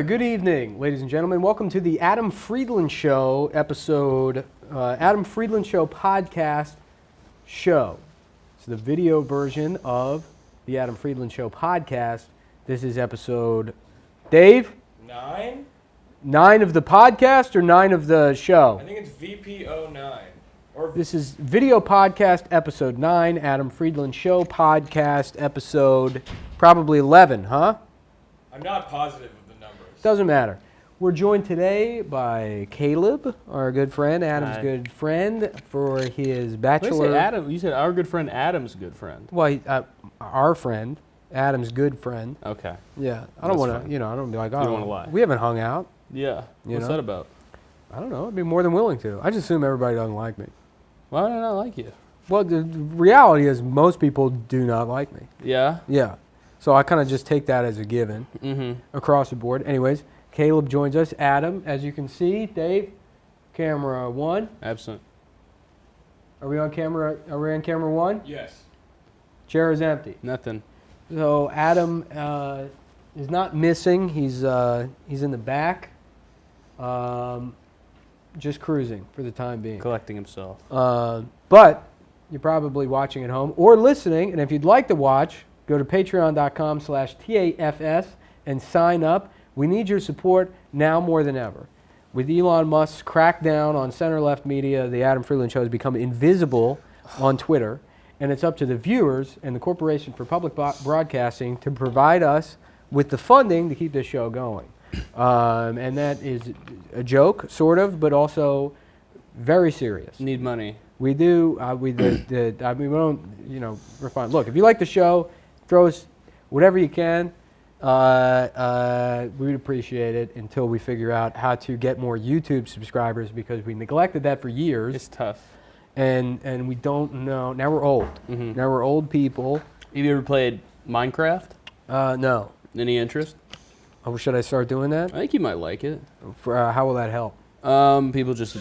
Good evening, ladies and gentlemen. Welcome to the Adam Friedland Show episode, Adam Friedland Show podcast show. It's the video version of the Adam Friedland Show podcast. This is episode, Dave? 9? 9 of the podcast or 9 of the show? I think it's VP09. This is video podcast episode 9, Adam Friedland Show podcast episode probably 11, huh? I'm not positive of the numbers. Doesn't matter. We're joined today by Caleb, our good friend, Adam's Hi. good friend, for his Wait, bachelor. Adam, you said our good friend Adam's good friend. Well, our friend, Adam's good friend. Okay. Yeah, I don't That's want to. fine. You know, I don't be like, oh, You don't wanna lie. We haven't hung out. Yeah. You What's know? that about? I don't know. I'd be more than willing to. I just assume everybody doesn't like me. Why don't I like you? Well, the reality is most people do not like me. Yeah. Yeah. So I kind of just take that as a given across the board. Anyways, Caleb joins us. Adam, as you can see, Dave, camera 1. Absent. Are we on camera? Are we on camera 1? Yes. Chair is empty. Nothing. So Adam is not missing. He's in the back, just cruising for the time being. Collecting himself. But you're probably watching at home or listening, and if you'd like to watch, go to patreon.com/TAFS and sign up. We need your support now more than ever. With Elon Musk's crackdown on center-left media, the Adam Friedland Show has become invisible on Twitter, and it's up to the viewers and the Corporation for Public Broadcasting to provide us with the funding to keep this show going. And that is a joke, sort of, but also very serious. Need money. We do. We don't. You know, we're fine. Look, if you like the show, throw us whatever you can. We'd appreciate it until we figure out how to get more YouTube subscribers, because we neglected that for years. It's tough. And we don't know. Now we're old. Now we're old people. Have you ever played Minecraft? No. Any interest? Oh, should I start doing that? I think you might like it. For how will that help? People just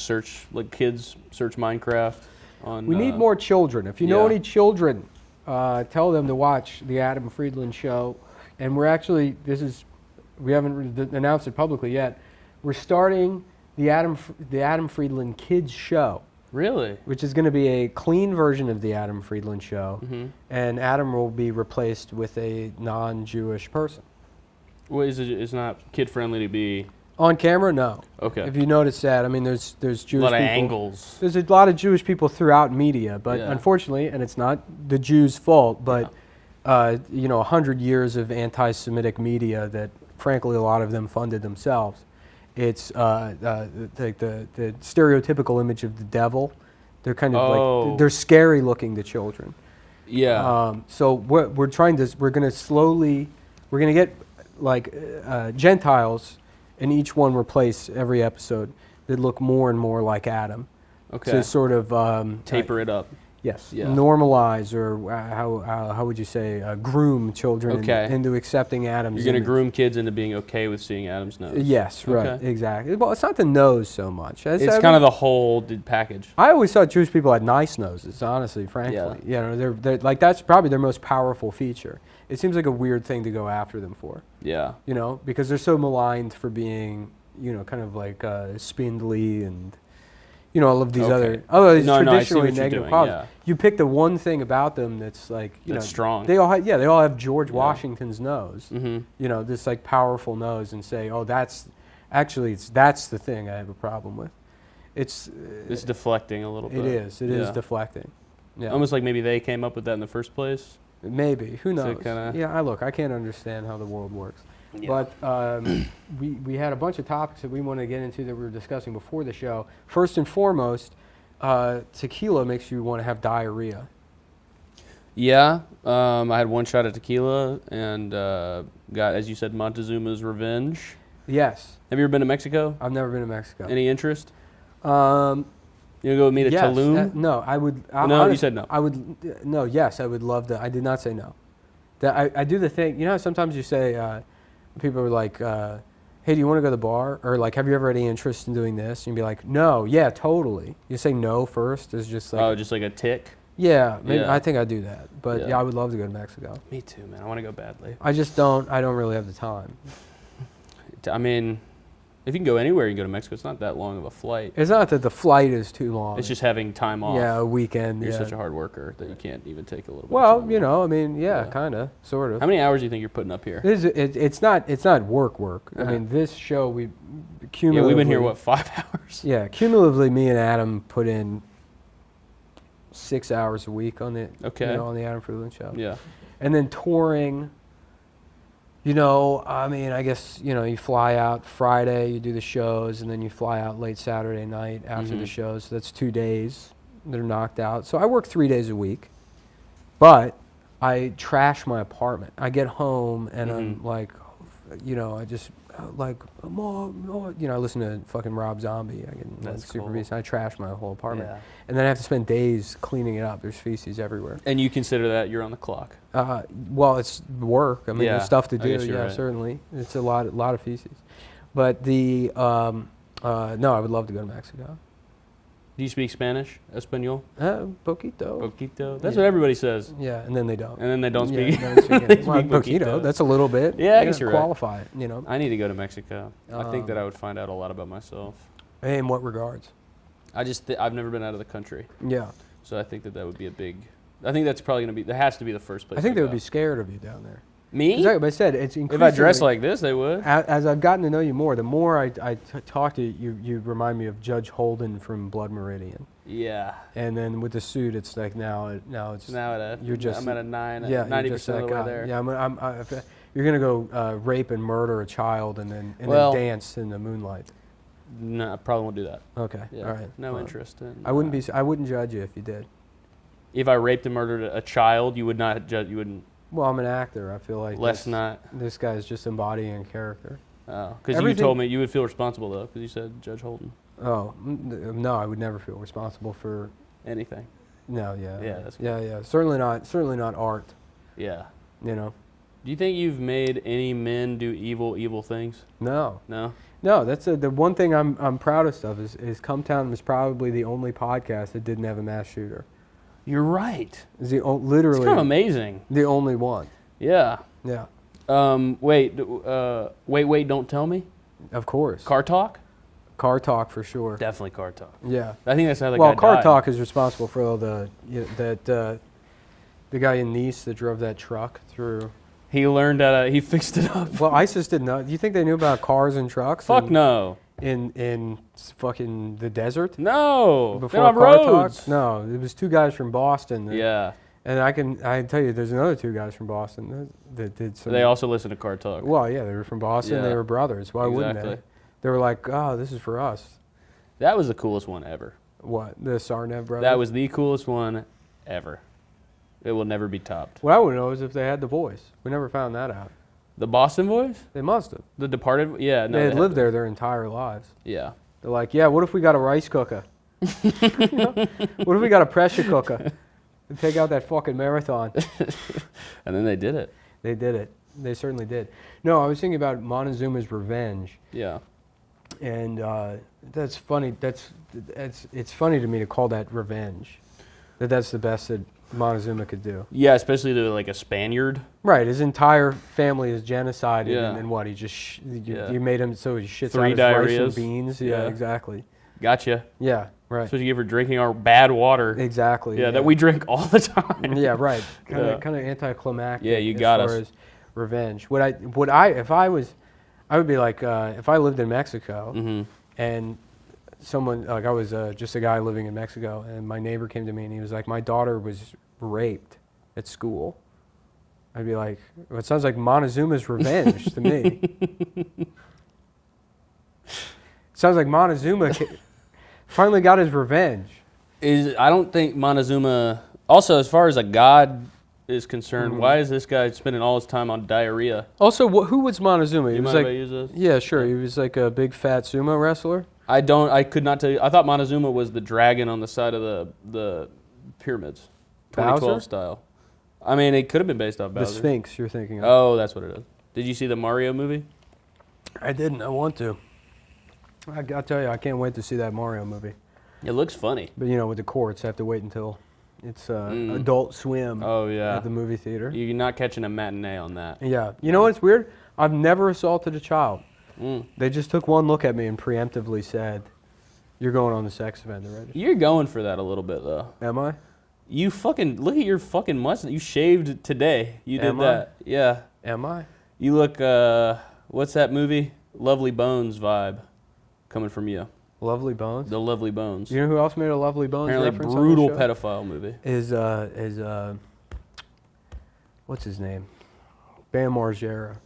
search, like kids search Minecraft on. We need more children. If you know yeah. any children, tell them to watch the Adam Friedland Show. And we're actually, we haven't announced it publicly yet. We're starting the Adam Friedland Kids Show. Really? Which is going to be a clean version of the Adam Friedland Show. And Adam will be replaced with a non-Jewish person. Well, it's not kid friendly to be On camera, no. okay. If you notice that, I mean, there's Jewish people. A lot of angles. There's a lot of Jewish people throughout media, but Yeah. unfortunately, and it's not the Jews' fault, but 100 years of anti-Semitic media that, frankly, a lot of them funded themselves. It's the stereotypical image of the devil. They're kind of like, they're scary looking to children. Yeah. So we're going to get like Gentiles in each one replace every episode that look more and more like Adam. Okay. To sort of taper it up. Yes. Yeah. Normalize, or how would you say, groom children into accepting Adam's You're going to image. groom kids into being okay with seeing Adam's nose. Yes, right, Okay. exactly. Well, it's not the nose so much. It's kind of the whole package. I always thought Jewish people had nice noses, honestly, frankly. Yeah. You know, they're like, that's probably their most powerful feature. It seems like a weird thing to go after them for. Yeah. You know, because they're so maligned for being, kind of like spindly and, all of these Okay. other No, I see traditionally what you're negative doing, qualities. yeah. You pick the one thing about them that's like, That's strong. They all have George Yeah. Washington's nose. Mm-hmm. This like powerful nose, and say, oh, that's the thing I have a problem with. It's deflecting a little bit. It is deflecting. Yeah. Almost like maybe they came up with that in the first place. Maybe. Who knows? kinda- I can't understand how the world works. Yeah. But we had a bunch of topics that we wanted to get into that we were discussing before the show. First and foremost, tequila makes you want to have diarrhea. Yeah. I had one shot of tequila and got, as you said, Montezuma's Revenge. Yes. Have you ever been to Mexico? I've never been to Mexico. Any interest? You You go with me to yes, Tulum? no, I would. No, you said no. I would. No, yes, I would love to. I did not say no. I do the thing. You know how sometimes you say, people are like, hey, do you want to go to the bar? Or like, have you ever had any interest in doing this? And you'd be like, no, yeah, totally. You say no first. It's just like. Oh, just like a tick? Yeah, maybe, Yeah. I think I'd do that. But Yeah. yeah, I would love to go to Mexico. Me too, man. I want to go badly. I just don't really have the time. I mean, if you can go anywhere, you can go to Mexico. It's not that long of a flight. It's not that the flight is too long. It's just having time off. Yeah, a weekend. You're yeah. such a hard worker that you can't even take a little bit. Well, of time you off. know, I mean, yeah, Yeah. kind of, sort of. How many hours do you think you're putting up here? It's not work. I Uh-huh. mean, this show Yeah, cumulatively. we've been here, what, 5 hours? Yeah, cumulatively, me and Adam put in 6 hours a week on the Okay. on the Adam Friedland show. Yeah. And then touring. You know, I mean, I guess, you fly out Friday, you do the shows, and then you fly out late Saturday night after the Mhm. shows. So that's 2 days. They're knocked out. So I work 3 days a week, but I trash my apartment. I get home and I'm Mhm. like, I just Mom, I listen to fucking Rob Zombie. I get That's super cool. beast. I trash my whole apartment, Yeah. and then I have to spend days cleaning it up. There's feces everywhere. And you consider that you're on the clock? Well, it's work. I mean, Yeah, there's stuff to I do. guess you're Yeah, right. certainly. It's a lot of feces. But no, I would love to go to Mexico. Do you speak Spanish? Espanol? Poquito. Poquito? That's Yeah. what everybody says. Yeah, and then they don't. And then they don't Yeah, speak. don't speak They it. Well, speak poquito. poquito. That's a little bit. Yeah, I You guess gotta you're right. qualify it. I need to go to Mexico. I think that Um, I would find out a lot about myself. In what regards? I've never been out of the country, Yeah, so I think that would be a big. I think that's probably going to be. That has to be the first place. I think they would go. be scared of you down there. Me? 'Cause like I said, it's If I dress increasingly- like this, they would. As I've gotten to know you more, the more I talk to you, you remind me of Judge Holden from Blood Meridian. Yeah. And then with the suit, it's like now it's Now at a, you're just I'm at a 9, yeah, 90% of the way guy. there. Yeah, if you're gonna go rape and murder a child and then Well- dance in the moonlight. No, I probably won't do that. Okay, Yeah. all right. No Well, interest in. I wouldn't judge you if you did. If I raped and murdered a child, you would not judge. You wouldn't. Well, I'm an actor. I feel like Less not. this guy's just embodying character. Oh, because you Everything- told me you would feel responsible though, because you said Judge Holden. Oh no, I would never feel responsible for. Anything. No, yeah, Yeah, that's yeah. Certainly not art. Yeah. You know, Do you think you've made any men do evil things? no. No. That's the one thing I'm proudest of is Cumtown was probably the only podcast that didn't have a mass shooter. You're right. Is the It's literally kind of amazing. the only one. Yeah. Yeah, Wait. Don't tell me. of course. Car talk. Car talk for sure. Definitely car talk. Yeah. I think that's how the Well, guy car died. talk is responsible for all the the guy in Nice that drove that truck through. He learned that he fixed it up. Well, ISIS didn't know. Do you think they knew about cars and trucks? Fuck no. In fucking the desert No. They before don't have car talk? roads. No, it was two guys from Boston. Yeah. And I can tell you, there's another two guys from Boston that did some. They also listen to car talk. Well, yeah, they were from Boston. Yeah. They were brothers. Why wouldn't they? Exactly. They were like, oh, this is for us. That was the coolest one ever. What, the Sarnev brothers? That was the coolest one ever. It will never be topped. What I want to know is if they had the voice. We never found that out. The Boston Boys? They must have. The Departed? Yeah. No, they had lived to. there their entire lives. Yeah. They're like, yeah, what if we got a rice cooker? You know? What if we got a pressure cooker? And take out that fucking marathon. And then they did it. They did it. They certainly did. No, I was thinking about Montezuma's revenge. Yeah. And that's funny. It's funny to me to call that revenge. That's the best that Montezuma could do. Yeah, especially to like a Spaniard. Right, his entire family is genocided, Yeah. and then what? He just Yeah. you made him so he shits 3 out his rice diarrheas. and beans. Yeah, Yeah. exactly. Gotcha. Yeah, right. That's what you get for drinking our bad water. Exactly. Yeah, that we drink all the time. Yeah, right. Kind Yeah. of anticlimactic. Yeah, you as got far us. as revenge. I would be like if I lived in Mexico Mm-hmm. and someone like I was just a guy living in Mexico, and my neighbor came to me and he was like, my daughter was raped at school. I'd be like, well, it sounds like Montezuma's revenge to me. Sounds like Montezuma finally got his revenge. I don't think Montezuma. Also, as far as a god is concerned, Mm-hmm. why is this guy spending all his time on diarrhea? Also, who was Montezuma? He You was mind like, if I use this? yeah, sure. He was like a big fat sumo wrestler. I could not tell you. I thought Montezuma was the dragon on the side of the pyramids, 2012 Bowser? style. I mean, it could have been based off The Bowser. Sphinx you're thinking of. Oh, that's what it is. Did you see the Mario movie? I didn't. I want to. I'll tell you, I can't wait to see that Mario movie. It looks funny. But with the courts, I have to wait until it's Adult Swim Oh yeah. at the movie theater. You're not catching a matinee on that. Yeah. You know what's weird? I've never assaulted a child. They just took one look at me and preemptively said, "You're going on the sex offender register." You're going for that a little bit though. Am I? You fucking look at your fucking mustache. You shaved today. You did Am I? that. Yeah. Am I? You look. What's that movie? Lovely Bones vibe, coming from you. Lovely Bones. The Lovely Bones. You know who else made a Lovely Bones Apparently reference brutal on the show? pedophile movie. Is what's his name? Bam Margera.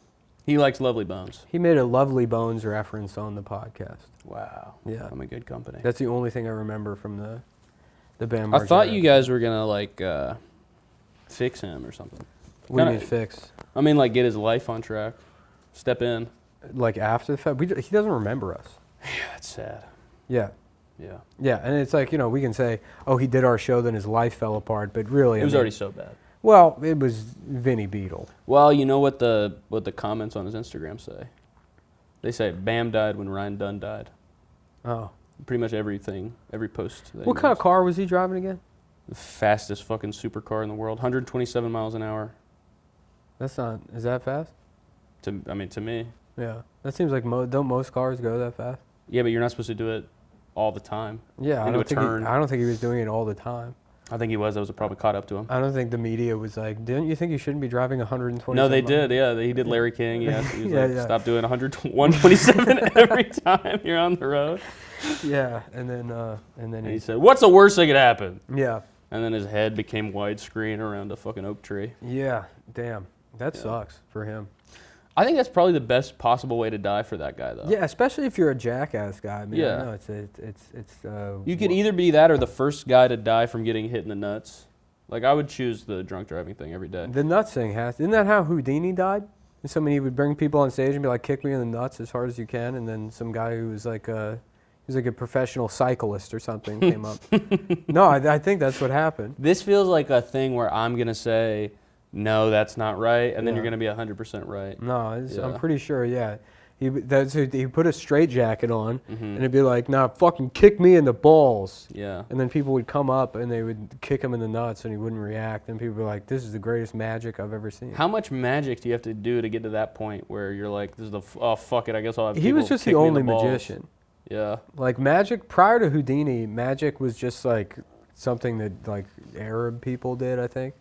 He likes Lovely Bones. He made a Lovely Bones reference on the podcast. Wow. Yeah. I'm in good company. That's the only thing I remember from the Bam Margera. I thought you guys were gonna like fix him or something. What do you kinda- mean fix? I mean, like get his life on track. Step in. Like after the fact? He doesn't remember us. Yeah, that's sad. Yeah. Yeah. Yeah, and it's like, we can say, oh, he did our show, then his life fell apart, but really, It was already so bad. well, it was Vinny Beetle. Well, you know what the comments on his Instagram say? They say Bam died when Ryan Dunn died. Oh. Pretty much everything, every post. That What he kind of makes. car was he driving again? The fastest fucking supercar in the world, 127 miles an hour. Is that fast? To me. Yeah. That seems like, don't most cars go that fast? Yeah, but you're not supposed to do it all the time. Yeah, I Into a don't turn. think he was doing it all the time. I think he was. That was probably caught up to him. I don't think the media was like, didn't you think you shouldn't be driving 120? No, they did. Yeah, he did Larry King. He was Yeah, like, yeah. stop doing 127 every time you're on the road. Yeah, and then And he said, "What's the worst that could happen?" yeah, And then his head became widescreen around a fucking oak tree. yeah, damn, that Yeah. sucks for him. I think that's probably the best possible way to die for that guy, though. Yeah, especially if you're a jackass guy. I mean, Yeah. I know it's. You could either be that or the first guy to die from getting hit in the nuts. Like, I would choose the drunk driving thing every day. The nuts thing isn't that how Houdini died? And somebody would bring people on stage and be like, "Kick me in the nuts as hard as you can," and then some guy who was like a professional cyclist or something came up. No, I think that's what happened. This feels like a thing where I'm going to say, no, that's not right, and then Yeah. you're going to be 100% right. No, I'm Yeah. pretty sure. Yeah, he put a straight jacket on, Mhm. and it'd be like, "Nah, fucking kick me in the balls." Yeah. And then people would come up and they would kick him in the nuts, and he wouldn't react. And people would be like, "This is the greatest magic I've ever seen." How much magic do you have to do to get to that point where you're like, this is oh, fuck it, I guess I'll have He was people just kick the me in only balls. magician. Yeah. Like magic prior to Houdini, magic was just like something that like Arab people did, I think.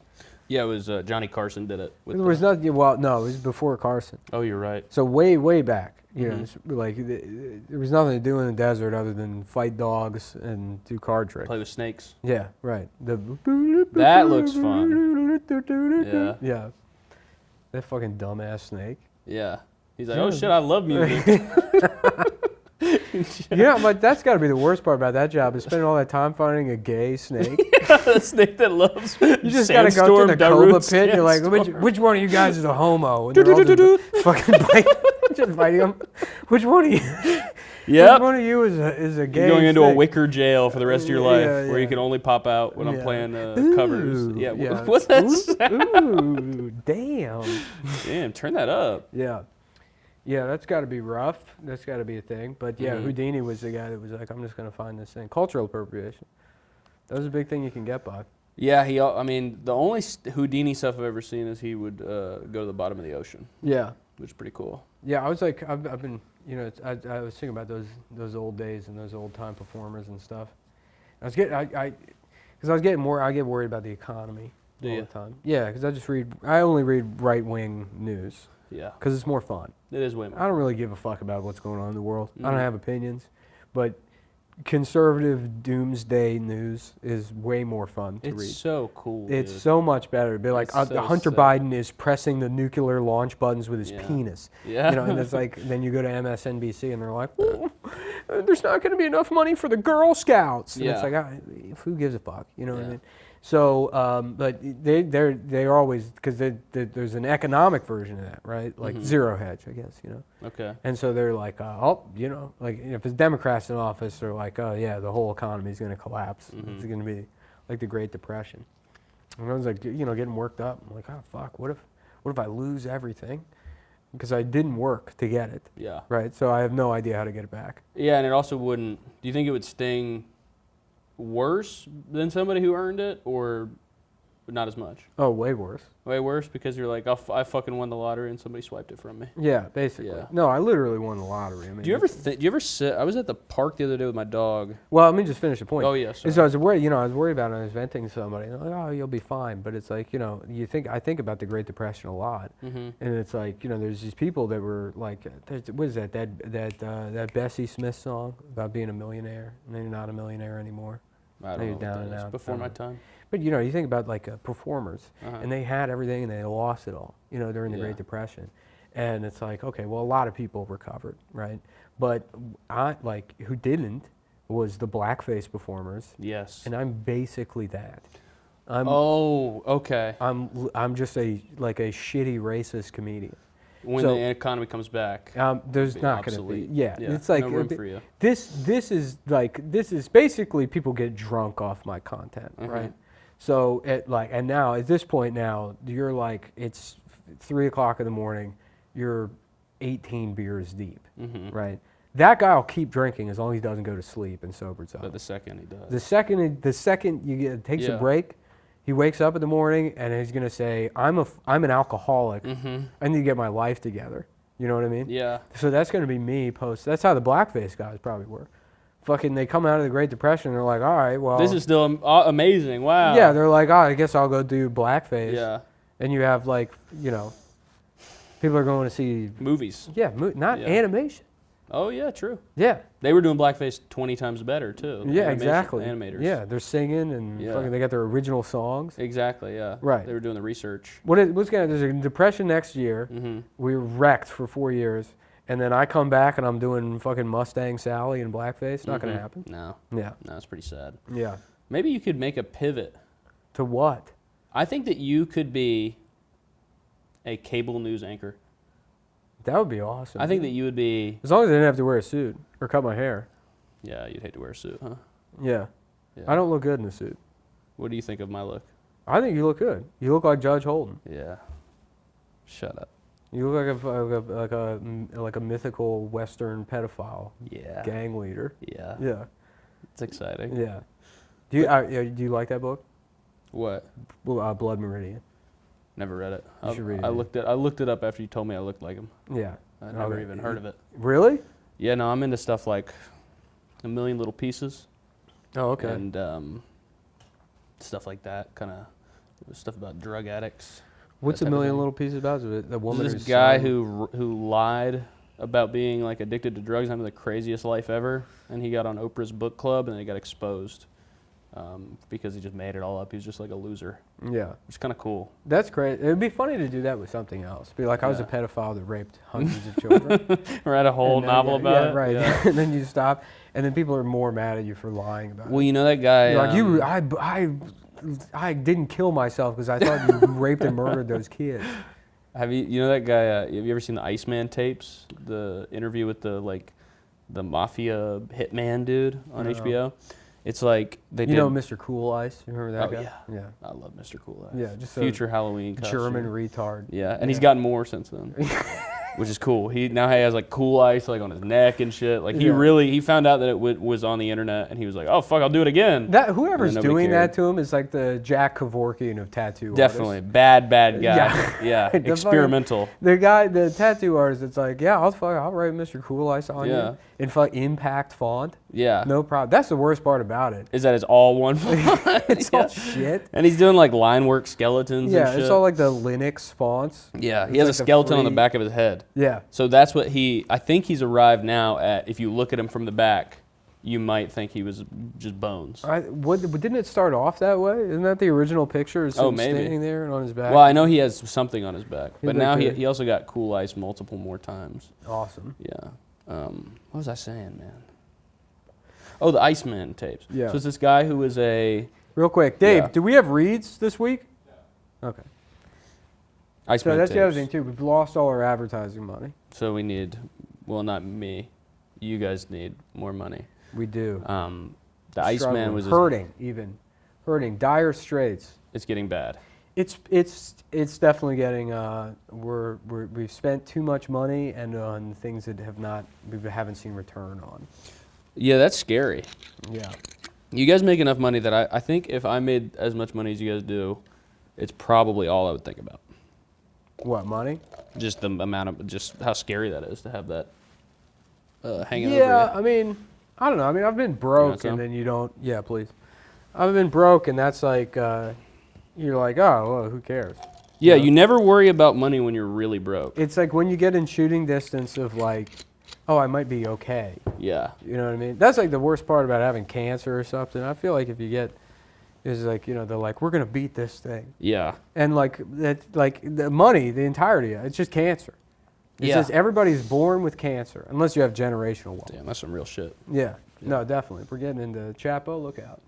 Yeah, it was Johnny Carson did it. With There was not well, no, it was before Carson. Oh, you're right. So way back, you know, Mhm. it's like there was nothing to do in the desert other than fight dogs and do card tricks. Play with snakes. Yeah, right. That looks fun. Yeah. Yeah. That fucking dumbass snake. Yeah. He's like, Yeah. oh shit, I love music. Yeah, but that's got to be the worst part about that job is spending all that time finding a gay snake. The snake that loves You just got to go to the cobra pit. And you're like, which one of you guys is a homo? And they're all just fucking just biting them. Which one of you? Yep. Which one of you is a gay? You're going into a snake? wicker jail for the rest of your life, Yeah, where you yeah. can only pop out when I'm Yeah. playing covers. Ooh, Yeah. yeah. What's that? Ooh, damn. Damn, turn that up. Yeah. Yeah, that's got to be rough. That's got to be a thing. But yeah, Mhm. Houdini was the guy that was like, I'm just going to find this thing. Cultural appropriation. That was a big thing you can get by. Yeah, I mean, the only Houdini stuff I've ever seen is he would go to the bottom of the ocean, Yeah. which is pretty cool. Yeah, I was like, I've been, you know, I was thinking about those old days and those old time performers and stuff. I was getting, because I get worried about the economy Do all you? the time. Yeah, because I only read right wing news Yeah, because it's more fun. it is way more. I don't really give a fuck about what's going on in the world. I don't Mhm. have opinions, but conservative doomsday news is way more fun to It's read. so cool. It's dude. so much better. It'd be like It's so Hunter sick. Biden is pressing the nuclear launch buttons with his Yeah. penis. Yeah. You know, and it's like then you go to MSNBC and they're like, "There's not going to be enough money for the Girl Scouts." And it's Yeah. like, who gives a fuck? You know what I Yeah. mean? So, but they're always because there's an economic version of that, right? Like Mhm. zero hedge, I guess. You know. Okay. And so they're like, you know, like if it's Democrats in office, they're like, oh yeah, the whole economy is going to collapse. Mhm. It's going to be like the Great Depression. And I was like, you know, getting worked up. I'm like, oh fuck, what if I lose everything? Because I didn't work to get it, Yeah. right? So I have no idea how to get it back. Yeah, and it also wouldn't. Do you think it would sting worse than somebody who earned it, or but not as much. Oh, way worse. Way worse because you're like, I fucking won the lottery and somebody swiped it from me. Yeah, basically. Yeah. No, I literally won the lottery. I mean, Do you ever sit? I was at the park the other day with my dog. Well, let me just finish the point. Oh, yeah, sorry. So I was worried, I was worried about it. I was venting to somebody. And I'm like, oh, you'll be fine. But it's like, I think about the Great Depression a lot, and it's like, there's these people that were like, what is that Bessie Smith song about being a millionaire and then you're not a millionaire anymore. I Now don't you're know down what and that is. out. Before my time. But you think about like performers, Uh-huh. and they had everything and they lost it all, during the Yeah. Great Depression, and it's like, okay, well, a lot of people recovered, right? But who didn't was the blackface performers, Yes. and I'm basically that. Okay. I'm just a shitty racist comedian. When So- the economy comes back. There's Be not going to be. obsolete. Yeah, Yeah, it's like no room for you. This is basically people get drunk off my content, Mhm. right? So and now at this point now you're like it's 3 o'clock in the morning, you're 18 beers deep, Mhm. right? That guy will keep drinking as long as he doesn't go to sleep and sobers up. But the second he does. The second takes a Yeah. break, he wakes up in the morning and he's gonna say, I'm an alcoholic. Mhm. I need to get my life together. You know what I mean? Yeah. So that's gonna be me post. That's how the blackface guys probably were. Fucking, they come out of the Great Depression. And they're like, all right, well, This is still amazing. Wow. yeah. They're like, oh, I guess I'll go do blackface. Yeah. And you have people are going to see. Movies. Yeah, not Yeah. animation. Oh yeah, true. Yeah. They were doing blackface 20 times better too. the Yeah, animation exactly. Animators. Yeah, they're singing and Yeah. fucking, they got their original songs. Exactly. Yeah. Right. They were doing the research. There's a depression next year. Mm-hmm. We were wrecked for 4 years. And then I come back and I'm doing fucking Mustang Sally and blackface. Not going to happen. No. Yeah. No, it's pretty sad. Yeah. Maybe you could make a pivot. To what? I think that you could be a cable news anchor. That would be awesome. I think that you would be. As long as I didn't have to wear a suit or cut my hair. Yeah, you'd hate to wear a suit, huh? Yeah. Yeah. I don't look good in a suit. What do you think of my look? I think you look good. You look like Judge Holden. Yeah. Shut up. You look like a mythical Western pedophile Yeah. gang leader. Yeah. Yeah. It's exciting. Yeah. Do you like that book? What? Blood Meridian. Never read it. You should read it. I looked it up after you told me I looked like him. Yeah. I never Okay. even heard of it. Really? Yeah, no, I'm into stuff like A Million Little Pieces. Oh, okay. And stuff like that, kind of stuff about drug addicts. What's that A type of Million thing. Little Pieces about? Is it the woman This who's guy selling- who lied about being like addicted to drugs, having the craziest life ever, and he got on Oprah's book club and then he got exposed because he just made it all up. He was just like a loser. Yeah. It's kind of cool. That's great. It would be funny to do that with something else. Be like, I was a Yeah. pedophile that raped hundreds of children. Write a whole And then- novel about yeah, it. right. Yeah. And then you stop, and then people are more mad at you for lying about Well, it. you know that guy. You're like, I didn't kill myself because I thought you raped and murdered those kids. You know that guy? Have you ever seen the Iceman tapes? The interview with the mafia hitman dude on No. HBO. It's like they You did. know Mr. Cool Ice? You remember that Oh, guy? yeah. Yeah. I love Mr. Cool Eyes. Yeah, just a future Halloween costume. German retard. Yeah, and he's gotten more since then, which is cool. He has like Cool Ice like on his neck and shit. Like he found out that it was on the internet, and he was like, oh fuck, I'll do it again. Whoever's nobody doing cared. that to him is like the Jack Kevorkian of tattoo Definitely artists. bad guy. Yeah. Yeah, The fucking- experimental. The tattoo artist, it's like, yeah, I'll write Mr. Cool Ice on Yeah. you in impact font. Yeah, No problem. That's the worst part about it. is that it's all one font? It's all shit. And he's doing like line work skeletons. Yeah, and shit. it's all like the Linux fonts. Yeah, it's he has like a the skeleton on the free- back of his head. Yeah. So that's what I think he's arrived now at. If you look at him from the back, you might think he was just bones. Didn't it start off that way? Isn't that the original picture? Is him maybe. standing there and on his back? Well, I know he has something on his back, but like now the- he also got Cool Ice multiple more times. Awesome. Yeah. What was I saying, man? Oh, the Iceman tapes. Yeah. So it's this guy who was a Real quick, Dave, Yeah. do we have reads this week? Okay. Iceman So that's tapes. the other thing too. We've lost all our advertising money. So we need, well, not me. You guys need more money. We do. The Iceman was hurting. Dire straits. It's getting bad. It's definitely getting. We've spent too much money and on things that we haven't seen return on. Yeah, that's scary. Yeah. You guys make enough money that I think if I made as much money as you guys do, it's probably all I would think about. What, money? Just the amount of, just how scary that is to have that hanging over Yeah, you. I mean, I don't know. I mean, I've been broke some? and then you don't. Yeah, please. I've been broke and that's like, you're like, oh, well, who cares? Yeah, know? you never worry about money when you're really broke. It's like when you get in shooting distance of like, oh, I might be okay. Yeah. You know what I mean? That's like the worst part about having cancer or something. I feel like if you get, is like, you know, they're like, we're going to beat this thing. Yeah. And like, that, like the money, the entirety, it's just cancer. It's Yeah. just everybody's born with cancer, unless you have generational wealth. Damn, that's some real shit. Yeah. No, definitely. If we're getting into Chapo, look out.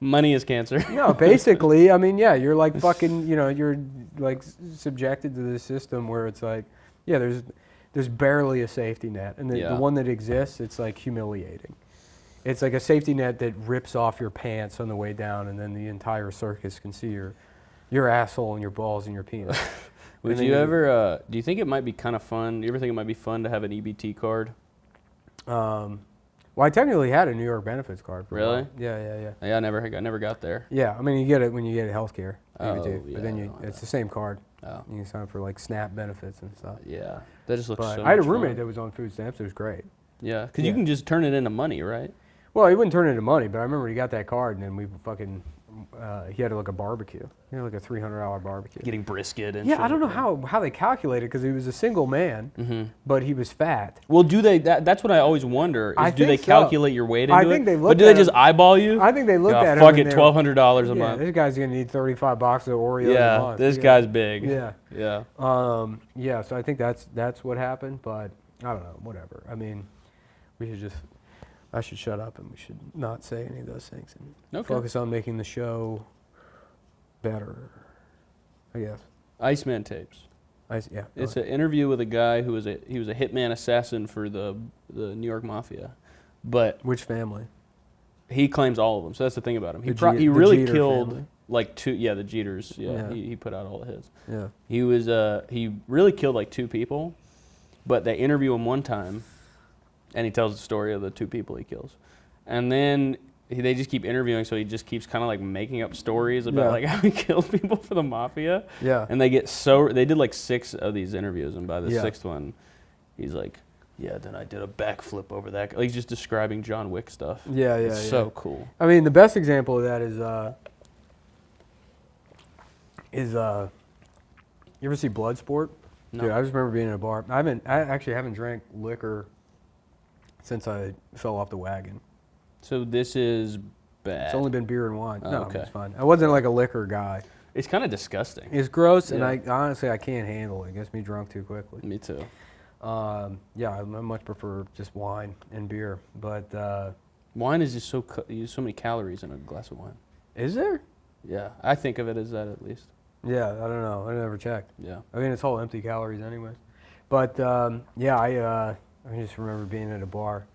Money is cancer. No, basically, I mean, yeah, you're like fucking, you know, you're like subjected to this system where it's like, yeah, there's barely a safety net. And the one that exists, it's like humiliating. It's like a safety net that rips off your pants on the way down, and then the entire circus can see your asshole and your balls and your penis. Would you ever, do you think it might be kind of fun? Do you ever think it might be fun to have an EBT card? Well, I technically had a New York benefits card. For Really? a while. Yeah. Yeah, I never got there. Yeah, I mean, you get it when you get healthcare. Oh, but then yeah, it's the same card. Oh. You can sign up for like SNAP benefits and stuff. Yeah, that just looks But so I had a much roommate fun. that was on food stamps. It was great. Yeah, because you can just turn it into money, right? Well, he wouldn't turn it into money, but I remember he got that card, and then we fucking, he had like a barbecue. He had like a $300 barbecue. Getting brisket and Yeah, shit I don't know like how they calculated because he was a single man, but he was fat. Well, do they? That's what I always wonder. I Do they think so. calculate your weight into I it? think they But looked do they at just him- eyeball you? I think they looked at him. Fuck and it, they were- $1,200 a Yeah, month. this guy's gonna need 35 boxes of Oreos a Yeah, month. this guy's big. Yeah. Yeah. Yeah, so I think that's what happened, but I don't know, whatever. I mean, I should shut up and we should not say any of those things and focus on making the show better, I guess. Iceman tapes. Yeah. It's an interview with a guy who was a hitman assassin for the New York Mafia, but Which family? he claims all of them. So that's the thing about him. He The really Jeter killed family? like two. Yeah, the Jeters. Yeah, Yeah. He put out all of his. Yeah. He really killed like two people, but they interview him one time, and he tells the story of the two people he kills, and then they just keep interviewing, so he just keeps kind of like making up stories about like how he killed people for the Mafia. Yeah. And they did like 6 of these interviews, and by the 6th one, he's like, yeah, then I did a backflip over that. Like, he's just describing John Wick stuff. Yeah, It's so cool. I mean, the best example of that is you ever see Bloodsport? No. Dude, I just remember being in a bar. I actually haven't drank liquor since I fell off the wagon. So this is bad. It's only been beer and wine. Oh, No, okay. it's fine. I wasn't like a liquor guy. It's kind of disgusting. It's gross, and Yeah. honestly I can't handle it. It gets me drunk too quickly. Me too. Yeah, I much prefer just wine and beer. But Wine is just so many calories in a glass of wine. is there? Yeah, I think of it as that at least. Yeah, I don't know. I never checked. Yeah. I mean, it's all empty calories anyways. But yeah, I just remember being at a bar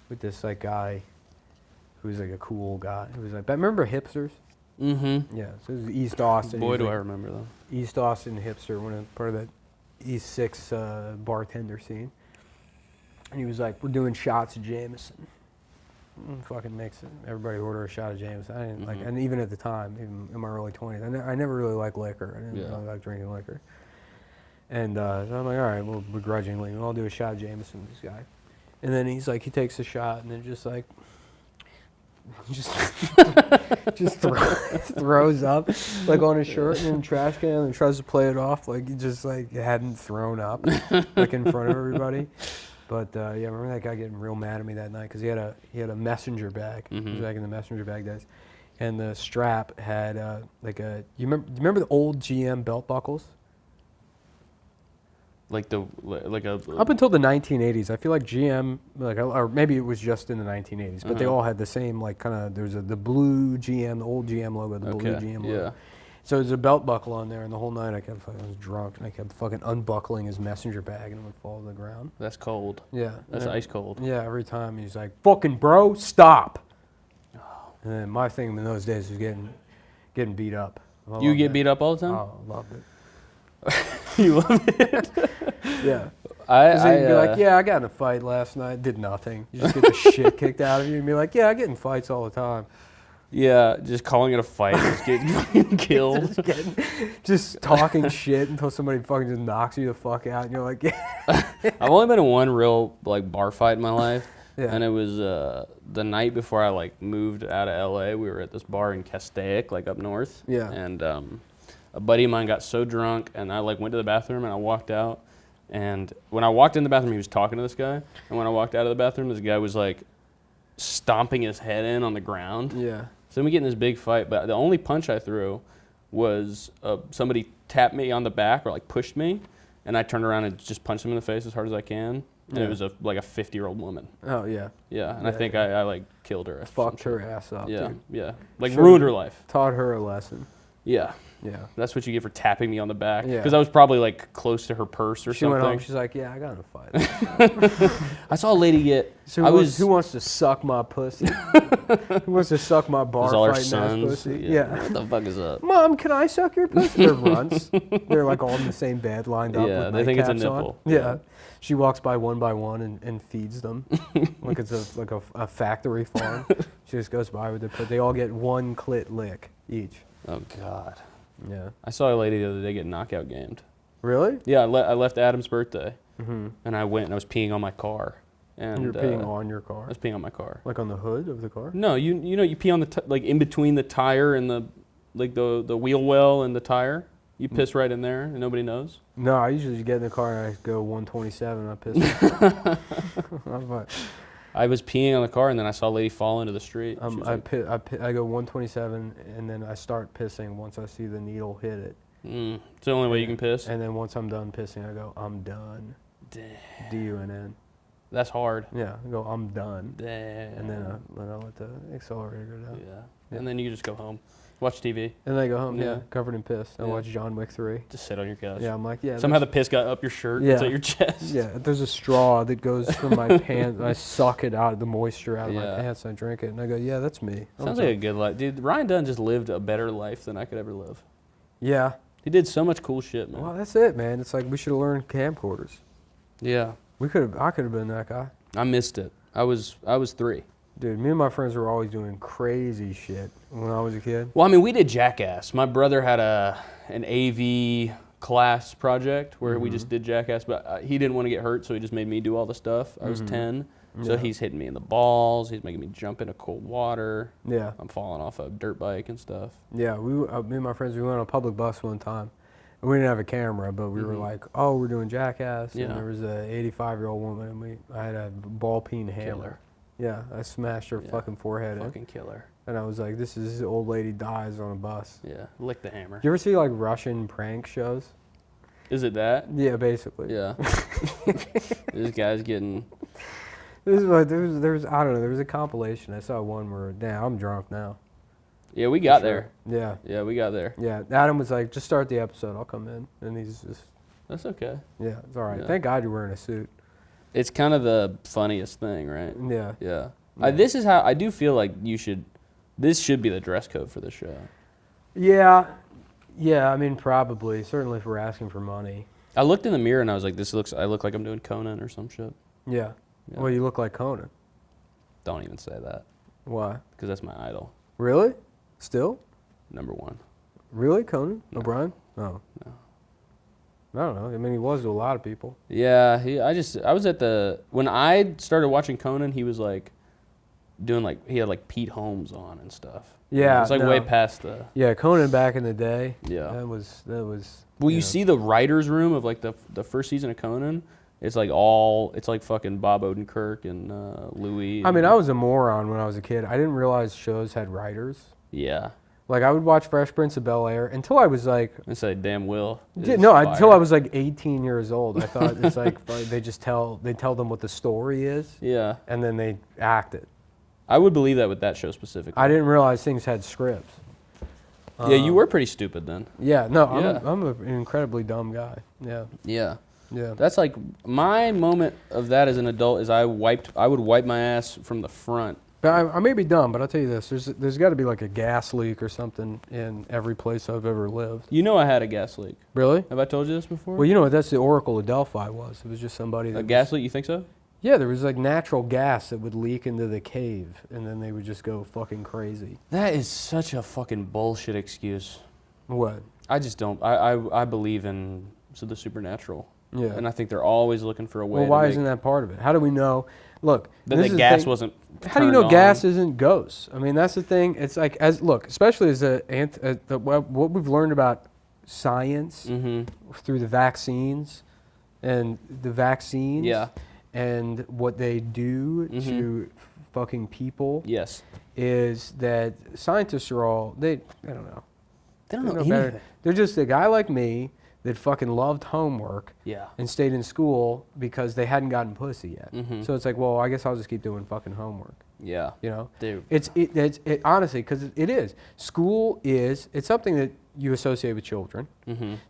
with this like guy who was like a cool guy. Who was like, remember hipsters? Mm-hmm. Yeah, so it was East Austin. Boy, He was do like I remember them. East Austin hipster, part of that East 6 bartender scene. And he was like, we're doing shots of Jameson. Fucking mix it. Everybody order a shot of Jameson. I didn't like, and even at the time, even in my early 20s, I never really liked liquor. I didn't really like drinking liquor. And so I'm like, all right, well, begrudgingly, we'll all do a shot of Jameson with this guy. And then he's like, he takes a shot and then just like, just throws up like on his shirt and in the trash can and tries to play it off like he just like hadn't thrown up like in front of everybody. But yeah, I remember that guy getting real mad at me that night because he had a messenger bag. He was back in the messenger bag days, and the strap had like a you remember the old GM belt buckles? Like Up until the 1980s, I feel like GM, or maybe it was just in the 1980s, but they all had the same like kind of. There's the blue GM, the old GM logo, the blue GM logo. Yeah. So there's a belt buckle on there, and the whole night I was drunk, and I kept fucking unbuckling his messenger bag, and it would fall to the ground. That's cold. Yeah. That's ice cold. Yeah, every time he's like, "Fucking bro, stop!" And then my thing in those days was getting beat up. You get beat up all the time? Oh, I loved it. You love it? Yeah. I'd He'd be like, yeah, I got in a fight last night, did nothing. You just get the shit kicked out of you and be like, yeah, I get in fights all the time. Yeah, just calling it a fight, just getting fucking killed. Just talking shit until somebody fucking just knocks you the fuck out, and you're like, yeah. I've only been in one real like bar fight in my life, Yeah. and it was the night before I like moved out of LA. We were at this bar in Castaic, like up north. Yeah. And a buddy of mine got so drunk, and I like went to the bathroom and I walked out. And when I walked in the bathroom, he was talking to this guy, and when I walked out of the bathroom, this guy was like stomping his head in on the ground. Yeah. So then we get in this big fight, but the only punch I threw was somebody tapped me on the back or like pushed me, and I turned around and just punched him in the face as hard as I can. And Yeah. it was like a 50-year-old woman. Oh, yeah. Yeah, and Yeah, I think I like killed her. or Fucked some her shit. ass up, Yeah, dude. yeah. Like Sure. ruined her life. Taught her a lesson. Yeah. Yeah. That's what you get for tapping me on the back. Yeah. Because I was probably like close to her purse or She something. went home, she's like, yeah, I got in a fight. I saw a lady get. So who wants to suck my pussy? Who wants to suck my bar All her fighting ass sons. pussy? Yeah. What the fuck is up? Mom, can I suck your pussy? They're runts. They're like all in the same bed, lined up. Yeah, with they think it's a nightcaps on. nipple. Yeah. Yeah. She walks by one and feeds them, like it's a factory farm. She just goes by with it, but they all get one clit lick each. Oh God. Yeah. I saw a lady the other day get knockout gamed. Really? Yeah, I left Adam's birthday, Mm-hmm. and I went and I was peeing on my car. And You're peeing on your I car, was peeing on my car. like on the hood of the car. No, you know you pee on the like in between the tire and the wheel well and the tire. You piss right in there and nobody knows. No, I usually just get in the car and I go 127. I piss. I'm like, I was peeing on the car and then I saw a lady fall into the street. She was I like, go 127 and then I start pissing once I see the needle hit it. It's the only way you can piss. And then once I'm done pissing, I go, I'm done. Damn. D-U-N-N. That's hard. Yeah, I go, I'm done. Damn. And then I let the accelerator go down. Yeah. And then you just go home, watch TV, And then I go home, yeah, Yeah. covered in piss. I Yeah. watch John Wick 3. just sit on your couch. Yeah, I'm like, yeah. Somehow the there's- piss got up your shirt, Yeah. it's at your chest. Yeah, there's a straw that goes from my pants, and I suck it out, the moisture out of my Yeah. pants, and I drink it, and I go, yeah, that's me. I'm Sounds done. like a good life. Dude, Ryan Dunn just lived a better life than I could ever live. Yeah. He did so much cool shit, man. Well, that's it, man. It's like we should have learned camcorders. Yeah. I could have been that guy. I missed it. I was 3. Dude, me and my friends were always doing crazy shit when I was a kid. Well, I mean, we did Jackass. My brother had an AV class project where we just did Jackass, but he didn't want to get hurt, so he just made me do all the stuff. I was 10, so Yeah. he's hitting me in the balls. He's making me jump into cold water. Yeah. I'm falling off a dirt bike and stuff. Yeah, me and my friends, we went on a public bus one time. And we didn't have a camera, but we were like, oh, we're doing Jackass. Yeah. And there was a 85-year-old woman, and I had a ball peen hammer. Killer. Yeah, I smashed her Yeah. fucking forehead in. Fucking killer. And I was like, this old lady dies on a bus. Yeah. Lick the hammer. You ever see like Russian prank shows? Is it that? Yeah, basically. Yeah. This guy's getting... This is like, there was I don't know, there was a compilation. I saw one where, damn, I'm drunk now. Yeah, we got For there. sure. Yeah. Yeah, we got there. Yeah, Adam was like, just start the episode, I'll come in. And he's just, That's okay. yeah, it's all right. Yeah. Thank God you're wearing a suit. It's kind of the funniest thing, right? Yeah. Yeah. Yeah. This is how I do feel like this should be the dress code for the show. Yeah. Yeah, I mean, probably. Certainly if we're asking for money. I looked in the mirror and I was like, I look like I'm doing Conan or some shit. Yeah. Yeah. Well, you look like Conan. Don't even say that, Why? because that's my idol, Really? Still? #1. Really? Conan? No. O'Brien? No. No. I don't know. I mean, he was to a lot of people. Yeah, I was at when I started watching Conan, he was like doing he had like Pete Holmes on and stuff. Yeah, It's like no. way past the, Yeah, Conan back in the day. yeah. That was. Well, you know. see the writer's room of like the first season of Conan. It's like it's like fucking Bob Odenkirk and Louis. I mean, I was a moron when I was a kid. I didn't realize shows had writers. Yeah. Like, I would watch Fresh Prince of Bel-Air until I was like... I say, damn Will. until I was like 18 years old. I thought it's like they tell them what the story is, Yeah. and then they act it. I would believe that with that show specifically. I didn't realize things had scripts. Yeah, you were pretty stupid then. Yeah, no, Yeah. I'm an incredibly dumb guy. Yeah, Yeah. yeah. That's like my moment of that as an adult is I would wipe my ass from the front. But I may be dumb, but I'll tell you this: there's got to be like a gas leak or something in every place I've ever lived. You know I had a gas leak. Really? Have I told you this before? Well, you know what? That's the Oracle of Delphi was. It was just somebody that A gas leak, you think so? Yeah, there was like natural gas that would leak into the cave, and then they would just go fucking crazy. That is such a fucking bullshit excuse. What? I just don't. I believe in the supernatural. Yeah. And I think they're always looking for a way. Well, why to isn't that part of it? How do we know? Look, that this the is gas thing. wasn't? How do you know turned gas on? isn't ghosts? I mean, that's the thing. It's like especially as what we've learned about science through the vaccines and the vaccines. Yeah. And what they do to fucking people Yes. is that scientists are all I don't know. They don't know better. anything. They're just a guy like me that fucking loved homework Yeah. and stayed in school because they hadn't gotten pussy yet. So it's like, well, I guess I'll just keep doing fucking homework. Yeah. You know, Dude. it's honestly, because it is. School is, it's something that you associate with children.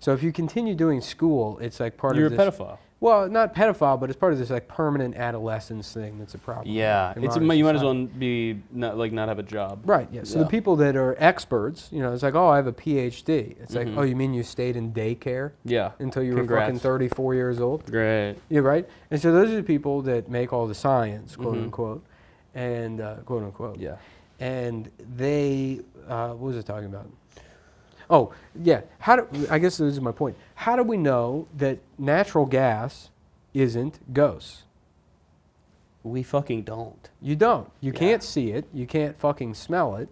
So if you continue doing school, it's like part You're of a this. pedophile. Well, not pedophile, but it's part of this like permanent adolescence thing that's a problem. Yeah. in It's modern you might as society. well be not have a job. Right, yeah. So Yeah. the people that are experts, you know, it's like, oh, I have a PhD. It's like, oh, you mean you stayed in daycare Yeah. until you were Congrats. fucking 34 years old? Great. Yeah, right? And so those are the people that make all the science, quote unquote, and quote unquote. Yeah. And they, what was I talking about? Oh, yeah. I guess this is my point. How do we know that natural gas isn't ghosts? We fucking don't. You don't. You Yeah. can't see it. You can't fucking smell it.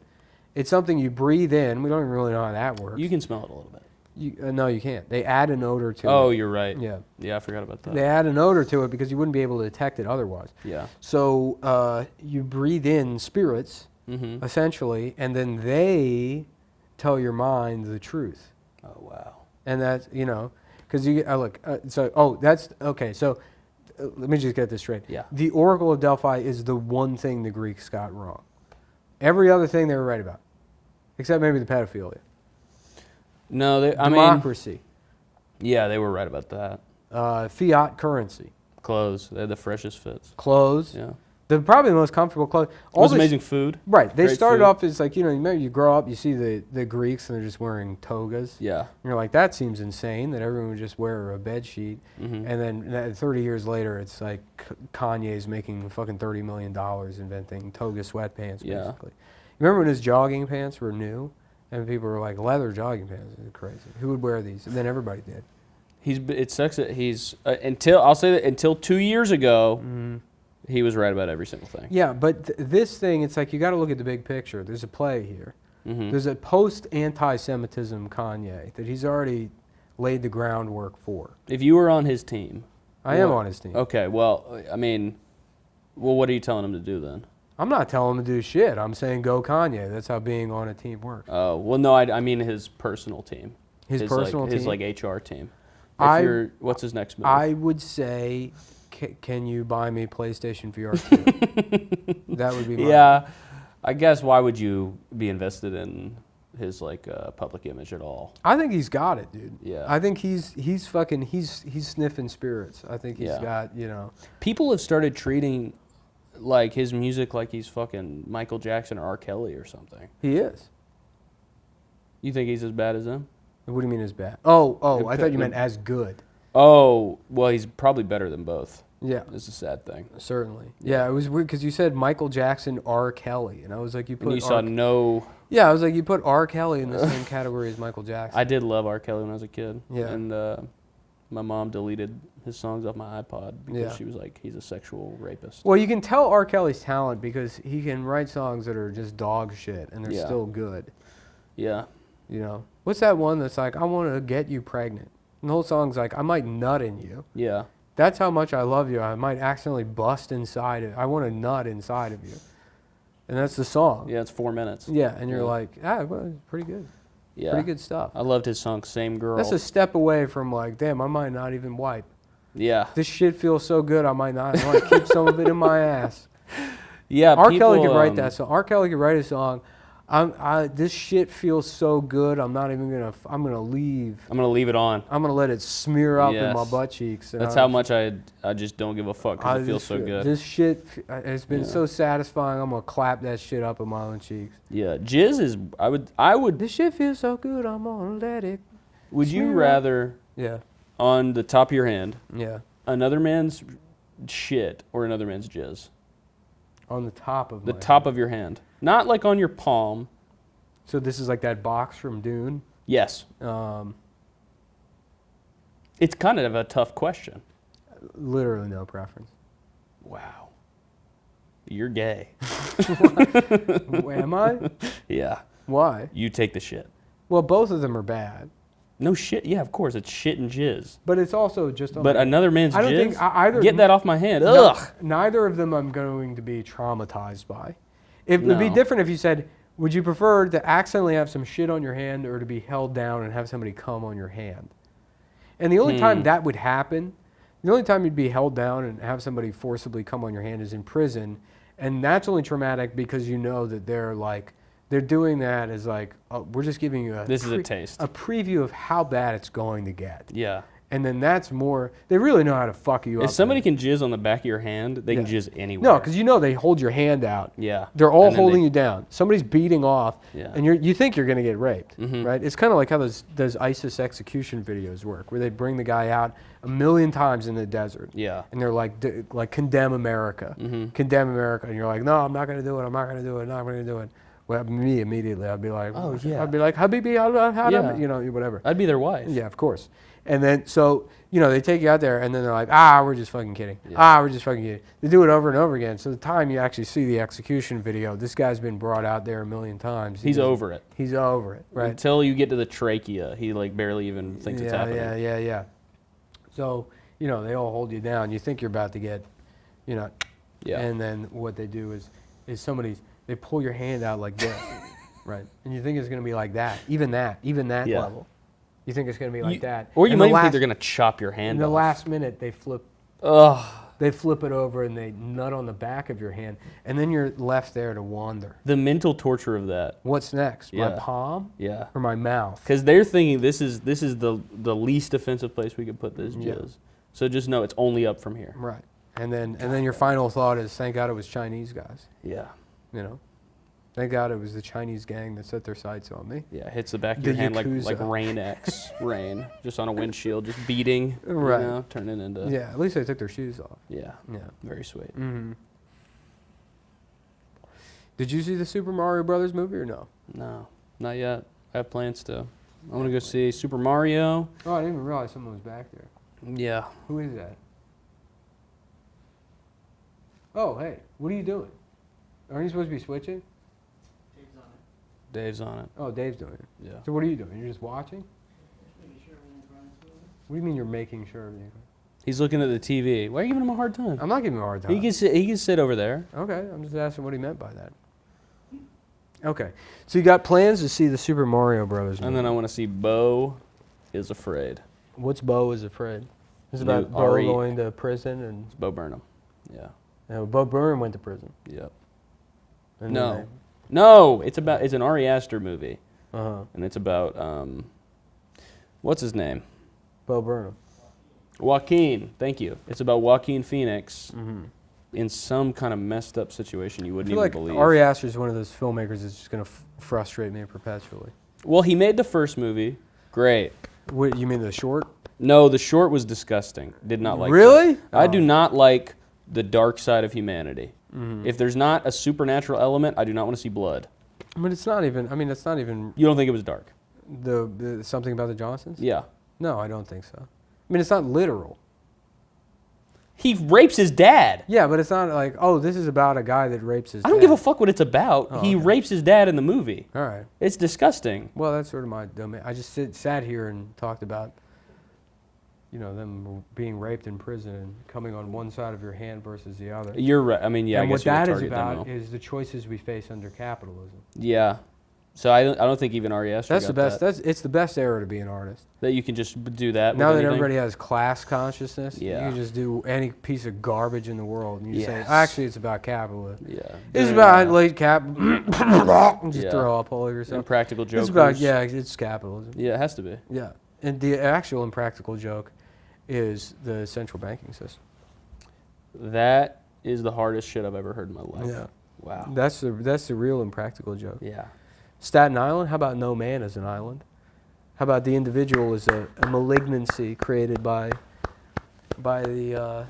It's something you breathe in. We don't even really know how that works. You can smell it a little bit. No, you can't. They add an odor to it. Oh, you're right. Yeah. Yeah, I forgot about that. They add an odor to it because you wouldn't be able to detect it otherwise. Yeah. So you breathe in spirits, essentially, and then they tell your mind the truth. Oh, wow. And that's, you know, because you look, that's, okay, so let me just get this straight. Yeah. The Oracle of Delphi is the one thing the Greeks got wrong. Every other thing they were right about, except maybe the pedophilia. No, Democracy, yeah, they were right about that. fiat currency, Clothes, they had the freshest fits. clothes, Yeah. probably the most comfortable clothes. Most amazing food. Right. They Great started food. off as like, you know, remember you grow up, you see the Greeks and they're just wearing togas. Yeah. And you're like, that seems insane that everyone would just wear a bed sheet. And then 30 years later, it's like Kanye's making fucking $30 million inventing toga sweatpants, Yeah. basically. You remember when his jogging pants were new? And people were like, leather jogging pants is crazy. Who would wear these? And then everybody did. It sucks that he's until 2 years ago, he was right about every single thing. Yeah, but this thing, it's like you got to look at the big picture. There's a play here. There's a post-anti-Semitism Kanye that he's already laid the groundwork for. If you were on his team, I am on his team. Okay, well, I mean, what are you telling him to do then? I'm not telling him to do shit. I'm saying go Kanye. That's how being on a team works. Oh, well, no, I mean his personal team. His personal His team? HR team. What's his next move? I would say, can you buy me PlayStation VR 2? That would be my Yeah, I guess why would you be invested in his public image at all? I think he's got it, dude. Yeah. I think he's sniffing spirits. I think he's Yeah. got, you know. People have started treating like his music like he's fucking Michael Jackson or R. Kelly or something. He is. You think he's as bad as him? What do you mean as bad? Oh, I thought you meant as good. Oh, well, he's probably better than both. Yeah. It's a sad thing. Certainly. Yeah, it was weird because you said Michael Jackson, R. Kelly, and I was like, you put And you saw no... Yeah, I was like, you put R. Kelly in the same category as Michael Jackson. I did love R. Kelly when I was a kid. Yeah. And my mom deleted his songs off my iPod because Yeah. she was like, he's a sexual rapist. Well, you can tell R. Kelly's talent because he can write songs that are just dog shit, and they're Yeah. still good. Yeah. You know, what's that one that's like, I want to get you pregnant, and the whole song's like, I might nut in you. Yeah. That's how much I love you. I might accidentally bust inside it. I want to nut inside of you, and that's the song. Yeah, it's 4 minutes. Yeah, and you're Yeah. like, well, it's pretty good. Yeah. Pretty good stuff. I loved his song, Same Girl. That's a step away from like, damn, I might not even wipe. Yeah. This shit feels so good, I might not. I want to keep some of it in my ass. Yeah, R. Kelly people, could write that song. R. Kelly could write a song. This shit feels so good. I'm not even gonna. I'm gonna leave. I'm going to leave it on. I'm gonna let it smear up in my Yes. butt cheeks. and That's I- how much I just don't give a fuck because it I feels just so feel- good. This shit has been Yeah. so satisfying. I'm gonna clap that shit up in my own cheeks. Yeah, Jizz is... I would... This shit feels so good. I'm gonna let it. Would you smear up. rather, Yeah. on the top of your hand, Yeah. another man's shit or another man's jizz. On the top of The my top hand. of your hand. Not like on your palm. So this is like that box from Dune. Yes. It's kind of a tough question. Literally no preference. Wow. You're gay. Am I? Yeah. Why? You take the shit. Well, both of them are bad. No shit. Yeah, of course. It's shit and jizz. But it's also just. But another man's I don't jizz? think either. Get that off my hand. No, Ugh. neither of them I'm going to be traumatized by. It would be No. different if you said, would you prefer to accidentally have some shit on your hand or to be held down and have somebody come on your hand? And the only time that would happen, the only time you'd be held down and have somebody forcibly come on your hand is in prison. And that's only traumatic because you know that they're doing that as like, oh, we're just giving you This is a taste. a preview of how bad it's going to get. Yeah. And then that's more, they really know how to fuck you up. If somebody can jizz on the back of your hand, they can Yeah. jizz anywhere. No, because you know they hold your hand out. Yeah. They're all And then holding you down. Somebody's beating off, Yeah. and you think you're going to get raped, Mhm. right? It's kind of like how those ISIS execution videos work, where they bring the guy out 1,000,000 times in the desert, Yeah. and they're like condemn America, condemn America, and you're like, no, I'm not going to do it. I'm not going to do it. Not going to do it. Well, me immediately, I'd be like, Oh, yeah. I'd be like, Habibi, how Yeah. you know, whatever. I'd be their wife. Yeah, of course. And then, so, they take you out there, and then they're like, we're just fucking kidding. Yeah. We're just fucking kidding. They do it over and over again. So the time you actually see the execution video, this guy's been brought out there 1,000,000 times. He's over it. He's over it, right? Until you get to the trachea, he like barely even thinks it's happening. Yeah. So, they all hold you down. You think you're about to get, Yeah. and then what they do is they pull your hand out like this, right? And you think it's going to be like that, even that Yeah. level. You think it's going to be like that. Or you And might the even think last- they're going to chop your hand In the off. last minute, they flip Ugh. it over and they nut on the back of your hand, and then you're left there to wander. The mental torture of that. What's next? My Yeah. palm Yeah. or my mouth? Because they're thinking this is the least offensive place we could put this Yeah. jizz. So just know it's only up from here. Right. And then your final thought is, thank God it was Chinese guys. Yeah. Thank God it was the Chinese gang that set their sights on me. Yeah, hits the back of The your hand like Yakuza. Rain X, rain, just on a windshield, just beating, Right. turning into. Yeah, at least they took their shoes off. Yeah, Yeah. very sweet. Mm-hmm. Did you see the Super Mario Brothers movie or no? No, not yet. I have plans to. I want to go see Super Mario. Oh, I didn't even realize someone was back there. Yeah. Who is that? Oh, hey, what are you doing? Aren't you supposed to be switching? Dave's on it. Oh, Dave's doing it. Yeah. So what are you doing? You're just watching? What do you mean you're making sure? He's looking at the TV. Why are you giving him a hard time? I'm not giving him a hard time. He can sit over there. Okay, I'm just asking what he meant by that. Okay, so you got plans to see the Super Mario Brothers movie. And then I want to see Bo is Afraid. What's Bo is Afraid? It's New about Bo Ari- going to prison and It's Bo Burnham. Yeah. Bo Burnham went to prison. Yep. And No. No, it's an Ari Aster movie. Uh-huh. And it's about what's his name? Bo Burnham. Joaquin. Thank you. It's about Joaquin Phoenix Mm-hmm. in some kind of messed up situation you I wouldn't feel even like believe. Ari Aster is one of those filmmakers that's just going to frustrate me perpetually. Well, he made the first movie. Great. What, you mean the short? No, the short was disgusting. Did not like Really? that. I Oh. do not like the dark side of humanity. Mm-hmm. If there's not a supernatural element, I do not want to see blood. But it's not even, it's not even You don't think it was dark? the something about the Johnsons? Yeah. No, I don't think so. I mean, it's not literal. He rapes his dad. Yeah, but it's not like, oh, this is about a guy that rapes his I don't dad. give a fuck what it's about. Oh, He okay. rapes his dad in the movie. All right. It's disgusting. Well, that's sort of my domain. I just sat here and talked about, them being raped in prison and coming on one side of your hand versus the other. You're right. I mean, yeah, and I what guess you would that is target them about all. is the choices we face under capitalism. Yeah. So I don't think even Ari Aster That's the got best. that. It's the best era to be an artist. That you can just do that. Now with that anything. everybody has class consciousness, Yeah. you can just do any piece of garbage in the world, and you Yes. say, actually, it's about capitalism. Yeah. It's Yeah. about late cap, and just Yeah. throw up all over yourself. Impractical jokers. It's about it's capitalism. Yeah, it has to be. Yeah, and the actual impractical joke is the central banking system. That is the hardest shit I've ever heard in my life. Yeah, Wow. that's the real impractical joke. Yeah. Staten Island. How about no man as an island? How about the individual as a malignancy created by the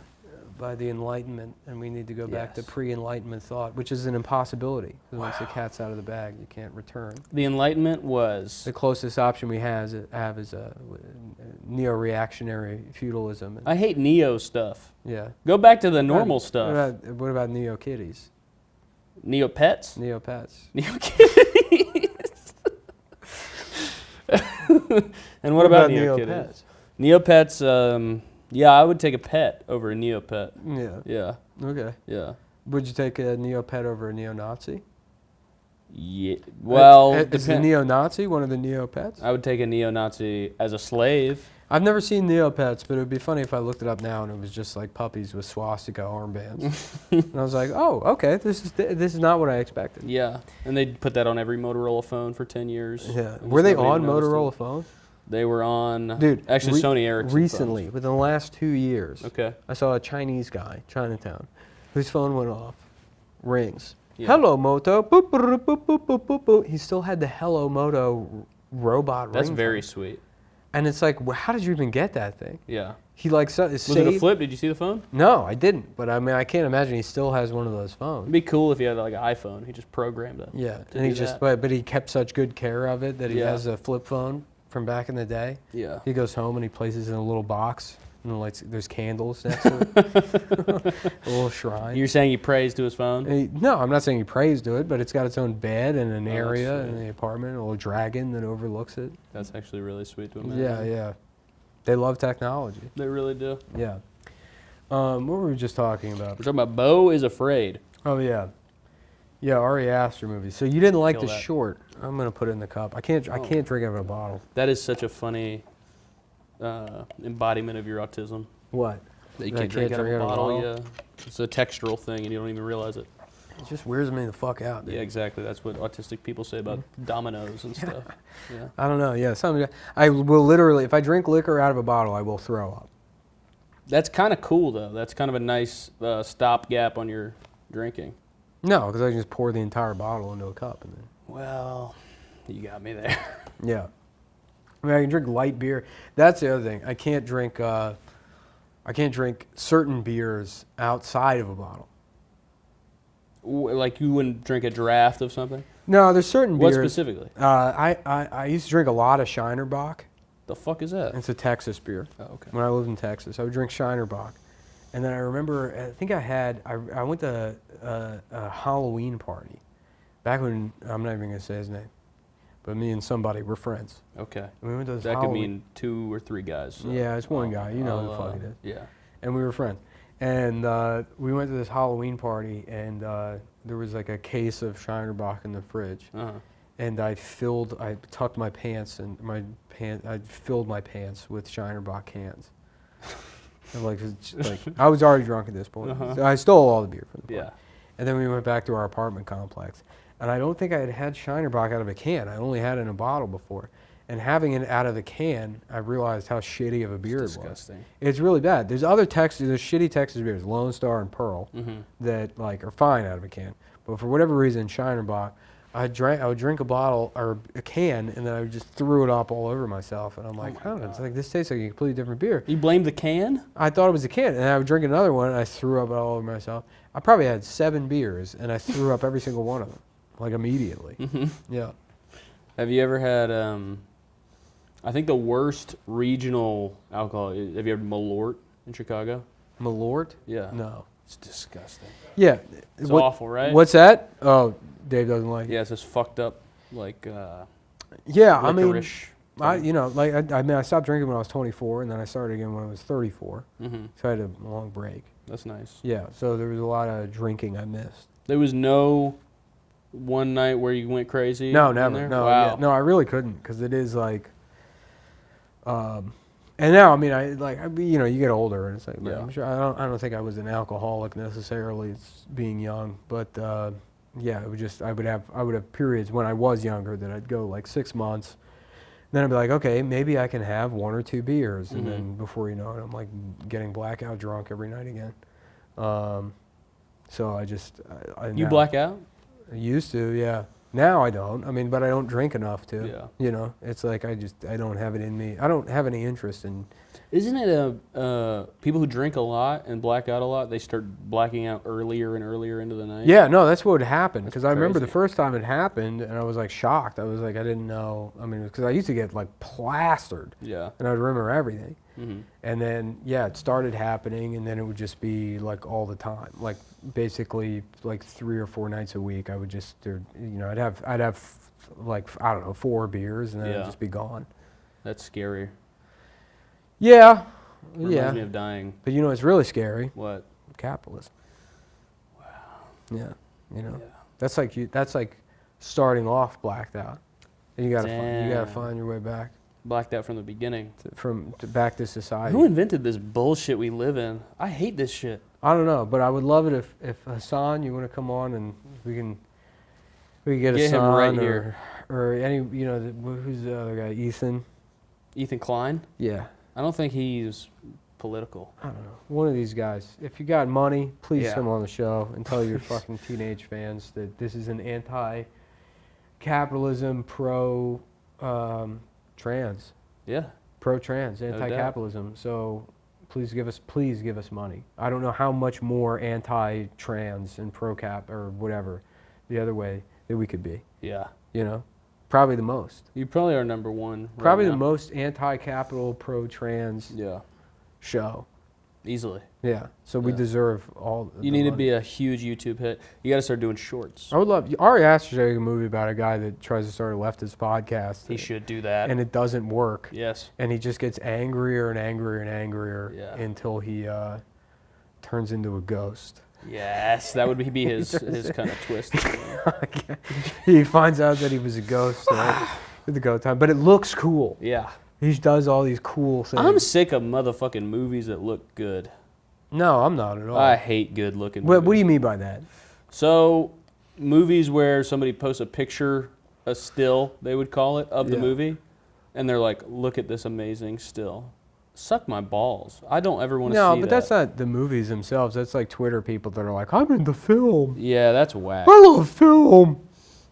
by the Enlightenment, and we need to go back to Yes. pre-Enlightenment thought, which is an impossibility. Because once the cat's out of the bag, you can't return. The Enlightenment was The closest option we have is a neo-reactionary feudalism. I hate neo stuff. Yeah. Go back to the normal stuff. What about neo-kitties? Neo pets? Neo-pets? Neo kitties. And what about neo kitties? neo-pets? Neopets, yeah, I would take a pet over a neopet. Yeah. Yeah, Okay. yeah. Would you take a neo-pet over a neo-Nazi? Yeah. Well, Is the neo-Nazi one of the neo-pets? I would take a neo-Nazi as a slave. I've never seen Neopets, but it would be funny if I looked it up now and it was just like puppies with swastika armbands. And I was like, oh, okay, this is not what I expected. Yeah, and they'd put that on every Motorola phone for 10 years. Yeah. and Were they nobody on noticed Motorola it. phones? They were on, Dude, actually Sony Ericsson recently, within the last 2 years, phones. Okay. I saw a Chinese guy, Chinatown, whose phone went off. Rings. Yeah. Hello, Moto. Boop, boop, boop, boop, boop, boop, boop. He still had the Hello Moto robot That's ringtone. very sweet. And it's like, how did you even get that thing? Yeah. He like Was it a saved. flip? Did you see the phone? No, I didn't. But I mean, I can't imagine he still has one of those phones. It'd be cool if he had like an iPhone. He just programmed it. Yeah, to and he do just, that. but he kept such good care of it that he Yeah. has a flip phone from back in the day. Yeah. He goes home and he places it in a little box, and like there's candles next to it, a little shrine. You're saying he prays to his phone? No, I'm not saying he prays to it, but it's got its own bed and an Oh, that's area in sweet. the apartment, a little dragon that overlooks it. That's actually really sweet to imagine. Yeah, yeah. They love technology. They really do. Yeah. What were we just talking about? We're talking about Bo is Afraid. Oh yeah, yeah, Ari Aster movie. So you didn't like Kill the that. short? I'm gonna put it in the cup. I can't Oh. drink out of a bottle. That is such a funny embodiment of your autism. What? That you That I can't drink can't out of a drink out of a bottle. bottle? Yeah. It's a textural thing and you don't even realize it. It just weirds me the fuck out. Dude. Yeah, exactly. That's what autistic people say about dominoes and stuff. Yeah. I don't know. Yeah, I will literally, if I drink liquor out of a bottle, I will throw up. That's kind of cool though. That's kind of a nice stopgap on your drinking. No, because I can just pour the entire bottle into a cup and then. Well, you got me there. Yeah. I mean, I can drink light beer. That's the other thing. I can't drink certain beers outside of a bottle. Like you wouldn't drink a draft of something? No, there's certain What beers. specifically? I used to drink a lot of Shinerbach. The fuck is that? It's a Texas beer. Oh, okay. When I lived in Texas, I would drink Shinerbach. And then I remember, I think I went to a Halloween party. Back when, I'm not even going to say his name. But me and somebody were friends. Okay. And we went to this That could Halloween. mean 2 or 3 guys. So. Yeah, it's one guy. You know who the fuck it is. Yeah. And we were friends. And we went to this Halloween party, and there was like a case of Shinerbach in the fridge. Uh-huh. And I tucked my pants, and I filled my pants with Shinerbach cans. And like I was already drunk at this point. Uh-huh. So I stole all the beer from the party. Yeah. And then we went back to our apartment complex. And I don't think I had Shinerbach out of a can. I only had it in a bottle before. And having it out of the can, I realized how shitty of a beer it was. Disgusting. It's really bad. There's other Texas, there's shitty Texas beers, Lone Star and Pearl, Mm-hmm. that like are fine out of a can. But for whatever reason, Shinerbach, I would drink a bottle or a can, and then I just threw it up all over myself. And I'm like, my oh, it's God. like this tastes like a completely different beer. You blame the can? I thought it was a can, and I would drink another one, and I threw up all over myself. I probably had 7 beers, and I threw up every single one of them, like immediately. Mm-hmm. Yeah. Have you ever had, I think the worst regional alcohol, have you ever had Malort in Chicago? Malort? Yeah. No. It's disgusting. Yeah. It's awful, right? What's that? Oh, Dave doesn't like it. Yeah, it's this fucked up, like, Yeah, I mean, licorice thing. I stopped drinking when I was 24, and then I started again when I was 34. Mm-hmm. So I had a long break. That's nice. Yeah, so there was a lot of drinking I missed. There was no one night where you went crazy? No, in never. there? No, Wow. yeah, no, I really couldn't, because it is like, and now I mean, you get older, and it's like, man, Yeah. I'm sure I don't think I was an alcoholic necessarily. It's being young, but yeah, it would just I would have periods when I was younger that I'd go like 6 months. Then I'd be like, okay, maybe I can have 1 or 2 beers, and then before you know it, I'm like getting blackout drunk every night again. So I You now- black out? I used to, yeah. Now I don't. I mean, but I don't drink enough to. Yeah. You know, it's like I don't have it in me. I don't have any interest in. Isn't it people who drink a lot and black out a lot, they start blacking out earlier and earlier into the night? Yeah, no, that's what would happen. That's Because I remember the crazy. first time it happened, and I was like shocked. I was like, I didn't know. I mean, because I used to get like plastered, Yeah. and I would remember everything. Mm-hmm. And then, yeah, it started happening, and then it would just be like all the time, like basically like 3 or 4 nights a week. I would just, I'd have like, I don't know, 4 beers, and then Yeah. it'd just be gone. That's scary. Yeah, Reminds me yeah. of dying. But you know, it's really scary. What? Capitalism. Wow. Yeah, you know, Yeah. that's like starting off blacked out, and you gotta Damn. find your way back Blacked out from the beginning. back to society. Who invented this bullshit we live in? I hate this shit. I don't know, but I would love it if Hassan, you want to come on and we can get Get him Hassan right or, here. or any who's the other guy, Ethan. Ethan Klein? Yeah, I don't think he's political. I don't know, one of these guys. If you got money, please Yeah. come on the show and tell your fucking teenage fans that this is an anti-capitalism, trans, Yeah. pro-trans, doubt. anti-capitalism. So please give us money. I don't know how much more anti-trans and pro-cap or whatever the other way that we could be. Yeah. You know, probably the most. You probably are number one. Right Probably now. the most anti-capital, pro-trans Yeah. show. Easily. Yeah. So we Yeah. deserve all. You need to be a huge YouTube hit. You got to start doing shorts. I would love. Ari Aster should make a movie about a guy that tries to start a leftist podcast. He should do that. And it doesn't work. Yes. And he just gets angrier and angrier and angrier Yeah. until he turns into a ghost. Yes. That would be his kind of twist. He finds out that he was a ghost at the go time, but it looks cool. Yeah. He does all these cool things. I'm sick of motherfucking movies that look good. No, I'm not at all. I hate good looking movies. What do you mean by that? So, movies where somebody posts a picture, a still, they would call it, of the Yeah. movie, and they're like, look at this amazing still. Suck my balls. I don't ever want to see No, that. but that's not the movies themselves. That's like Twitter people that are like, I'm into film. Yeah, that's whack. I love film.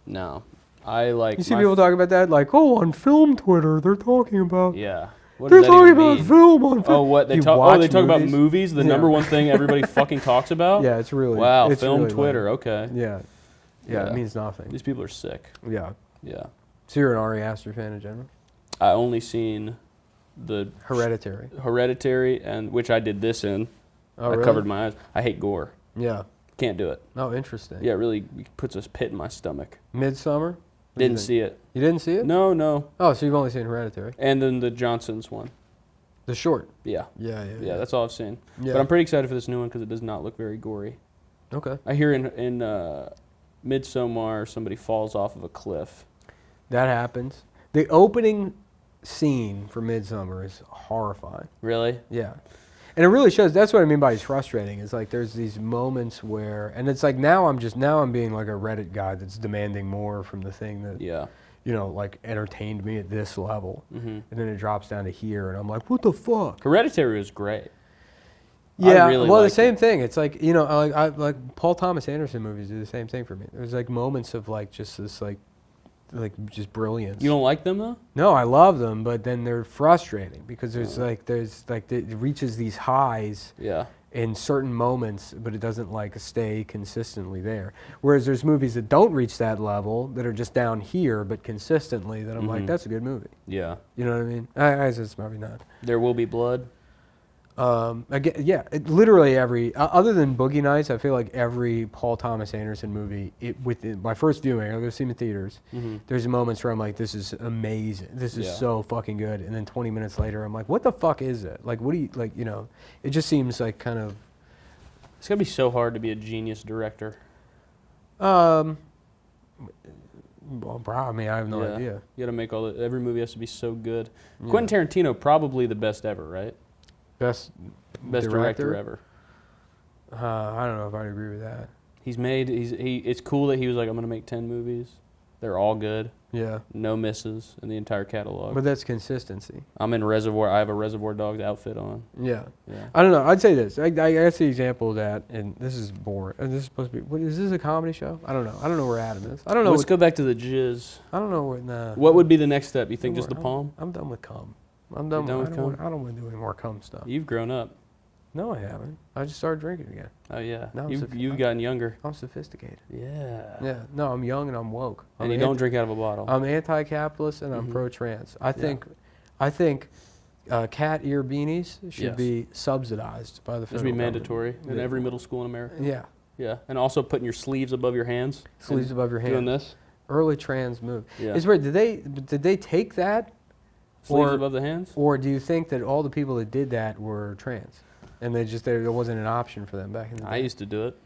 No. I like... You see people talking about that? Like, oh, on film Twitter, they're talking about... Yeah. What They're does that talking even about mean? film on film. Oh, what? They You talk watch about movies? The Yeah. number one thing everybody fucking talks about? Yeah, it's really... Wow, it's film really Twitter. lame. Okay. Yeah. Yeah, Yeah. it means nothing. These people are sick. Yeah. Yeah. So you're an Ari Aster fan in general? I only seen the Hereditary. Hereditary, and which I did this in. Oh, I really? covered my eyes. I hate gore. Yeah. Can't do it. Oh, interesting. Yeah, it really puts a pit in my stomach. Midsummer? Didn't see it. You didn't see it? No, no. Oh, so you've only seen Hereditary. And then the Johnsons one. The short. Yeah. Yeah. Yeah, that's all I've seen. Yeah. But I'm pretty excited for this new one because it does not look very gory. Okay. I hear in Midsommar somebody falls off of a cliff. That happens. The opening scene for Midsummer is horrifying. Really? Yeah. And it really shows, that's what I mean by it's frustrating. It's like there's these moments where, and it's like now I'm being like a Reddit guy that's demanding more from the thing that, Yeah. you know, like entertained me at this level. Mm-hmm. And then it drops down to here and I'm like, what the fuck? Hereditary was great. Yeah, I really well, the liked same thing. It's like, you know, I like Paul Thomas Anderson movies do the same thing for me. There's like moments of like just this like just brilliance. You don't like them though? No, I love them, but then they're frustrating because there's it reaches these highs Yeah. in certain moments, but it doesn't like stay consistently there. Whereas there's movies that don't reach that level that are just down here, but consistently that I'm like, Mhm. that's a good movie. Yeah. You know what I mean? I said it's probably not. There Will Be Blood. Again, yeah, literally every other than Boogie Nights, I feel like every Paul Thomas Anderson movie, within my first viewing, I'll go see him in theaters. Mm-hmm. There's moments where I'm like, this is amazing, this is Yeah. so fucking good, and then 20 minutes later, I'm like, what the fuck is it? Like, what do you like? You know, it just seems like kind of. It's gonna be so hard to be a genius director. Well, I mean, I have no Yeah. idea. You gotta make every movie has to be so good. Yeah. Quentin Tarantino, probably the best ever, right? Best Director ever. I don't know if I'd agree with that. It's cool that he was like, I'm gonna make 10 movies. They're all good. Yeah. No misses in the entire catalog. But that's consistency. I'm in Reservoir. I have a Reservoir Dogs outfit on. Yeah. Yeah. I don't know. I'd say this. I guess the example of that, and this is boring. And this is supposed to be. What, is this a comedy show? I don't know. I don't know where Adam is. I don't know. Let's go back to the jizz. I don't know where. Nah. What would be the next step? You think just the palm? I'm done with cum. I'm done, You're done with with cum. cum? I don't want to do any more cum stuff. You've grown up. No, I haven't. I just started drinking again. Oh yeah. No, I'm You've gotten younger. I'm sophisticated. Yeah. Yeah. No, I'm young and I'm woke. And you don't drink out of a bottle. I'm anti-capitalist and I'm Mhm. pro-trans. I think cat ear beanies should be subsidized by the It should federal be government. mandatory in Yeah. every middle school in America. Yeah. Yeah. And also putting your sleeves above your hands. Sleeves and above your hands. Doing this. Early trans move. Yeah. It's weird. Did they take that, Sleeves or- above the hands. or do you think that all the people that did that were trans, and there wasn't an option for them back in the day? I used to do it.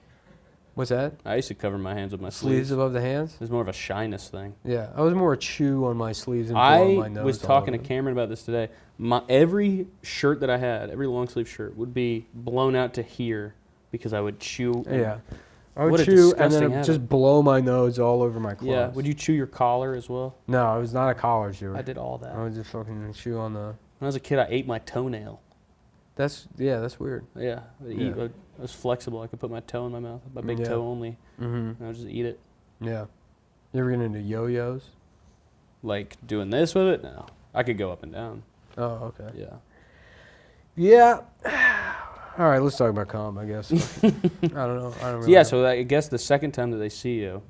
What's that? I used to cover my hands with my Sleeves sleeves. above the hands? It was more of a shyness thing. Yeah, I was more a chew on my sleeves and blow on my I nose. was all talking to over. Cameron about this today. Every shirt that I had, every long sleeve shirt, would be blown out to here because I would chew. Yeah. I would What a chew and disgusting then habit. just blow my nose all over my clothes. Yeah. Would you chew your collar as well? No, I was not a collar chewer. I did all that. I would just fucking chew on the. When I was a kid, I ate my toenail. That's weird. Yeah. I was flexible. I could put my toe in my mouth, my big Yeah. toe only, Mm-hmm. and I would just eat it. Yeah. You ever get into yo-yos? Like doing this with it? No. I could go up and down. Oh, okay. Yeah. Yeah. All right, let's talk about cum, I guess. I don't know. I don't really Yeah. know. So I guess the second time that they see you,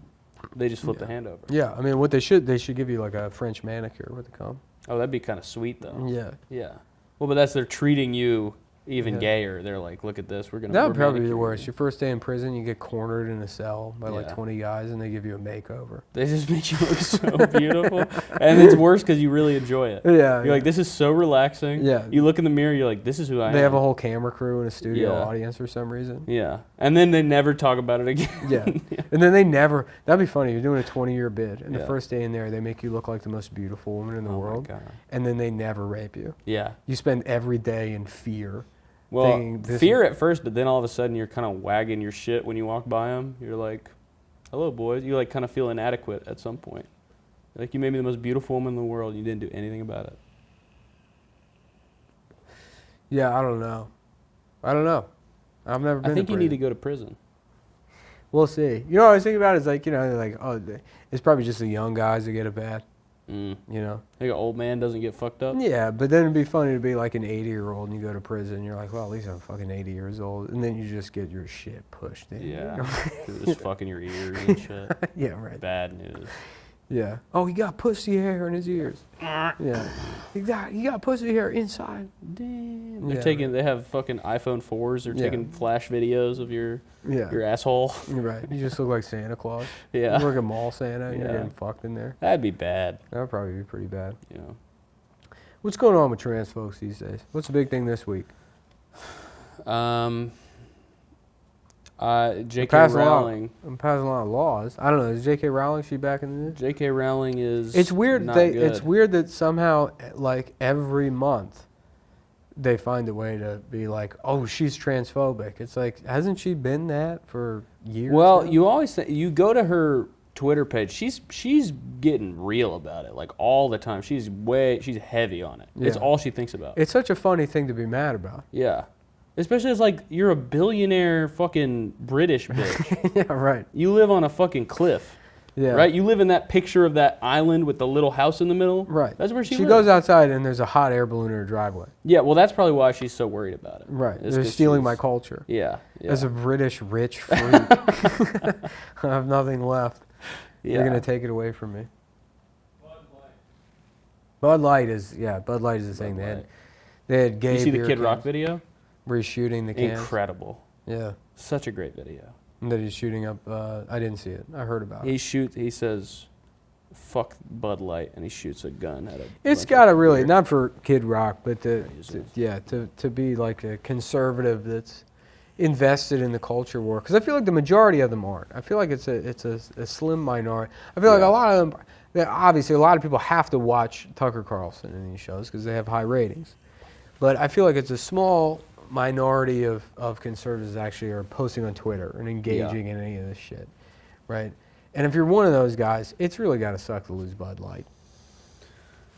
they just flip the Yeah. hand over. Yeah, I mean, what they should give you like a French manicure with the cum. Oh, that'd be kind of sweet though. Yeah. Yeah. Well, but they're treating you even Yeah. gayer. They're like, look at this. We're That would we're probably be the manicuring worst. you." Your first day in prison, you get cornered in a cell by like Yeah. 20 guys, and they give you a makeover. They just make you look so beautiful, and it's worse because you really enjoy it. Yeah. You're like, this is so relaxing. Yeah. You look in the mirror, you're like, this is who I am. They have a whole camera crew and a studio Yeah. audience for some reason. Yeah. And then they never talk about it again. Yeah. And then that'd be funny. You're doing a 20-year bid, and the Yeah. first day in there, they make you look like the most beautiful woman in the Oh my world, God. and then they never rape you. Yeah. You spend every day in fear. Well, thinking this fear at first, but then all of a sudden you're kind of wagging your shit when you walk by them. You're like, hello, boys. You like kind of feel inadequate at some point. Like you may be the most beautiful woman in the world, and you didn't do anything about it. Yeah, I don't know. I've never been I think to you need to prison. go to prison. We'll see. You know what I was thinking about is like, they're like, oh, it's probably just the young guys that get it bad, Mm. you know? Like an old man doesn't get fucked up. Yeah, but then it'd be funny to be like an 80-year-old and you go to prison. You're like, well, at least I'm fucking 80 years old. And then you just get your shit pushed in. Yeah. 'Cause it's fucking your ears and shit. Yeah, right. Bad news. Yeah. Oh, he got pussy hair in his ears. Yeah. He got pussy hair inside. Damn. Yeah. They have fucking iPhone 4s. They're Yeah. taking flash videos of your Yeah. asshole. You're right. You just look like Santa Claus. Yeah. You look like a mall Santa and you're Yeah. getting fucked in there. That'd be bad, That would probably be pretty bad. you know. What's going on with trans folks these days? What's the big thing this week? J.K. passing Rowling. I'm passing a lot of laws. I don't know. Is J.K. Rowling, she back in the news? J.K. Rowling is. It's weird. Not It's good. weird that somehow, like every month, they find a way to be like, "Oh, she's transphobic." It's like, hasn't she been that for years? Well, now? you always you go to her Twitter page. She's getting real about it, like all the time. She's heavy on it. It's Yeah. all she thinks about. It's such a funny thing to be mad about. Yeah, especially as like you're a billionaire fucking British bitch. Yeah, right. You live on a fucking cliff. Yeah, Right? You live in that picture of that island with the little house in the middle. Right. That's where she She lives. goes outside and there's a hot air balloon in her driveway. Yeah, well, that's probably why she's so worried about it. Right. It's They're 'cause stealing she's- my culture. Yeah. Yeah. As a British rich freak, I have nothing left. yeah. They're gonna take it away from me. Bud Light is the thing. Bud They had gay. You see the beer Kid Rock cans video? where he's shooting the cans. Incredible. Yeah, Such a great video. and that he's shooting up. I didn't see it. I heard about it. He says, fuck Bud Light, and he shoots a gun at it. It's got to really, not for Kid Rock, but Yeah, to be like a conservative that's invested in the culture war. Because I feel like the majority of them aren't. I feel like it's a slim minority. I feel like a lot of them. Obviously, a lot of people have to watch Tucker Carlson in these shows because they have high ratings. But I feel like it's a small minority of conservatives that actually are posting on Twitter and engaging in any of this shit, right? And if you're one of those guys, it's really got to suck to lose Bud Light.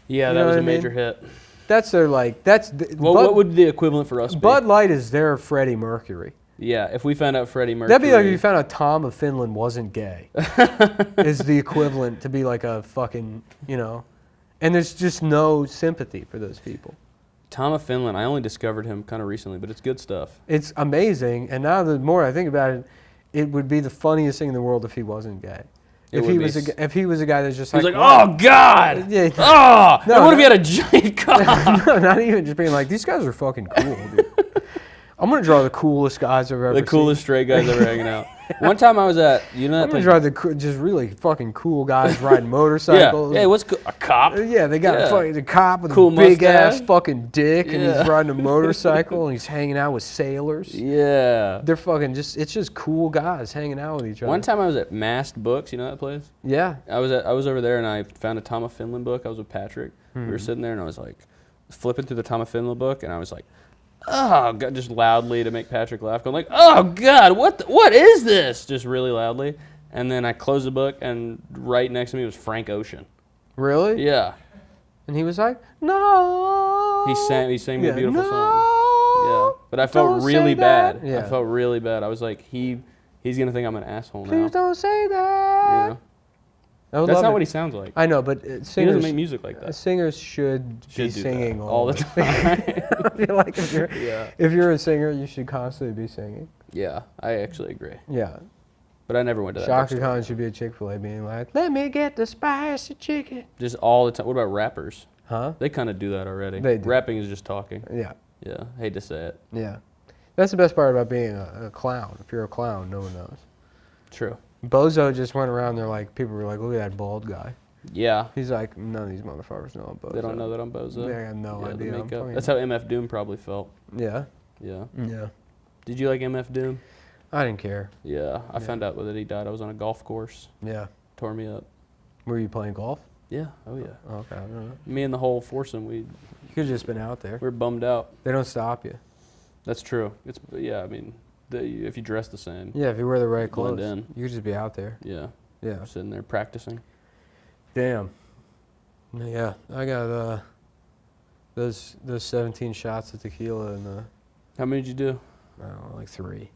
Yeah, You that know was what a I mean? major hit. That's their like. That's the, Well, what would the equivalent for us be? Bud Light is their Freddie Mercury. Yeah, if we found out Freddie Mercury. That'd be like if you found out Tom of Finland wasn't gay. Is the equivalent to be like a fucking, you know. And there's just no sympathy for those people. Tom of Finland, I only discovered him kind of recently, but it's good stuff. It's amazing. And now the more I think about it, it would be the funniest thing in the world if he wasn't gay. It If would he be was if he was a guy that's just He was like, like, oh, God! Yeah. Oh! No, And what no. if he had a giant cock? No, not even just being like, these guys are fucking cool, dude. I'm going to draw the coolest guys I've ever The seen. coolest straight guys ever hanging out. One time I was at, you know I'm that going place? to draw just really fucking cool guys riding motorcycles. Yeah. Hey, what's a cop? Yeah, they got Yeah. a fucking the cop with Cool a big ass mustache. fucking dick, and Yeah. he's riding a motorcycle, and he's hanging out with sailors. Yeah. They're fucking it's just cool guys hanging out with each other. One time I was at Massed Books, you know that place? Yeah. I was over there and I found a Tom of Finland book. I was with Patrick. We were sitting there and I was like flipping through the Tom of Finland book and I was like, oh God, just loudly to make Patrick laugh. Going like, oh God, what is this? Just really loudly. And then I closed the book and right next to me was Frank Ocean. Really? Yeah. And he was like, no. He sang me a beautiful no, song. Yeah. But I felt don't really say that. bad. Yeah. I felt really bad. I was like, he's gonna think I'm an asshole now. Please don't say that. Yeah. I would That's love not it. what he sounds like. I know, but He doesn't singers, make music like that. singers should be Should do that singing all the always. time. I feel like Yeah. if you're a singer, you should constantly be singing. Yeah, I actually agree. Yeah. But I never went to that. Shaka bookstore. Khan should be a Chick-fil-A being like, let me get the spicy chicken. Just all the time. What about rappers? Huh? They kind of do that already. They do. Rapping is just talking. Yeah. Yeah, hate to say it. Yeah. That's the best part about being a clown. If you're a clown, no one knows. True. Bozo just went around there like, people were like, look at that bald guy. Yeah, He's like, none of these motherfuckers know I'm Bozo. they don't know that I'm Bozo. They got no Yeah, the idea. I'm makeup. fucking- That's how MF Doom probably felt. Yeah. Yeah. Yeah. Did you like MF Doom? I didn't care. Yeah, I Yeah. found out that he died. I was on a golf course. Yeah. Tore me up. Were you playing golf? Yeah. Oh yeah. Oh, okay. I don't know. Me and the whole foursome, we You could have just been out there. were bummed out. They don't stop you. That's true. It's yeah. I mean, if you dress the same. Yeah, if you wear the right Blend clothes, in. you could just be out there. Yeah. Yeah. Sitting there practicing. Damn. Yeah, I got those 17 shots of tequila and How many did you do? I don't know, like 3.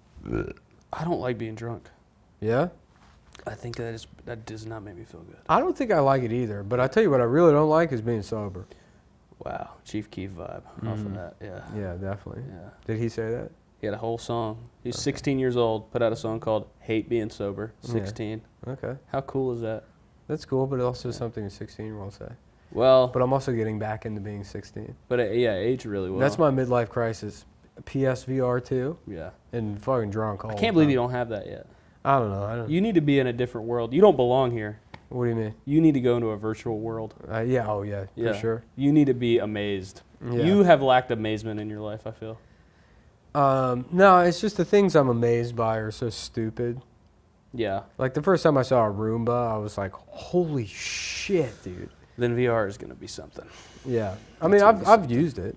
I don't like being drunk. Yeah? I think that does not make me feel good. I don't think I like it either, but I tell you what I really don't like is being sober. Wow, Chief Keef vibe off of that. Yeah. Yeah, definitely. Yeah. Did he say that? He had a whole song. He's 16 years old, put out a song called Hate Being Sober. 16. Okay. How cool is that? That's cool, but also something a 16-year-old say. Well, But I'm also getting back into being 16. yeah, aged really well. That's my midlife crisis. PSVR 2 Yeah. and fucking drunk all I the can't believe time. you don't have that yet. I don't know. I don't. You need to be in a different world. You don't belong here. What do you mean? You need to go into a virtual world. Yeah. Oh yeah. Yeah. For sure. You need to be amazed. Yeah. You have lacked amazement in your life, I feel. No, it's just the things I'm amazed by are so stupid. Yeah. Like the first time I saw a Roomba, I was like, "Holy shit, dude!" Then VR is going to be something. Yeah. I mean, That's I've used it.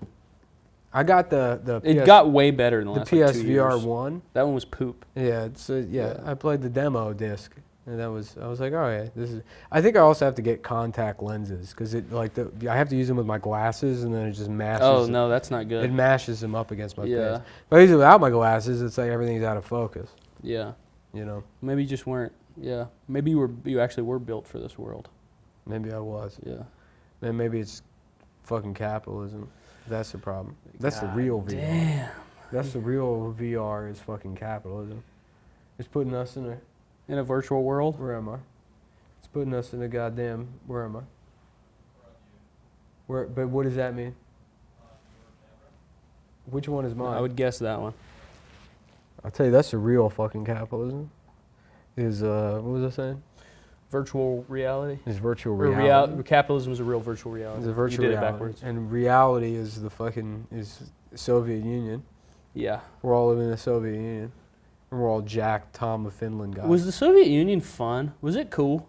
I got the It PS, got way better in the the last like, 2 PSVR years. 1. That one was poop. Yeah, yeah. Yeah. I played the demo disc, and I was like, "Oh yeah, this is." I think I also have to get contact lenses because I have to use them with my glasses, and then it just mashes. Oh, no, that's not It good. mashes them up against my Yeah. face. If I use it without my glasses, it's like everything's out of focus. Yeah. You know. Maybe you just weren't. Yeah. Maybe you actually were built for this world. Maybe I was. Yeah. And maybe it's fucking capitalism. That's the problem. That's the God real VR. Damn. That's the real VR is fucking capitalism. It's putting us in a, In a virtual world? where am I? It's putting us in a goddamn, where am I? Where, but what does that mean? Which one is mine? I would guess that one. I'll tell you, that's the real fucking capitalism. Is, what was I saying? Virtual reality? Is virtual Or reality. capitalism is a real virtual reality. It's a virtual you did reality. it backwards. And reality is the fucking, is Soviet Union. Yeah. We're all living in the Soviet Union. And we're all Jack, Tom of Finland guys. Was the Soviet Union fun? Was it cool?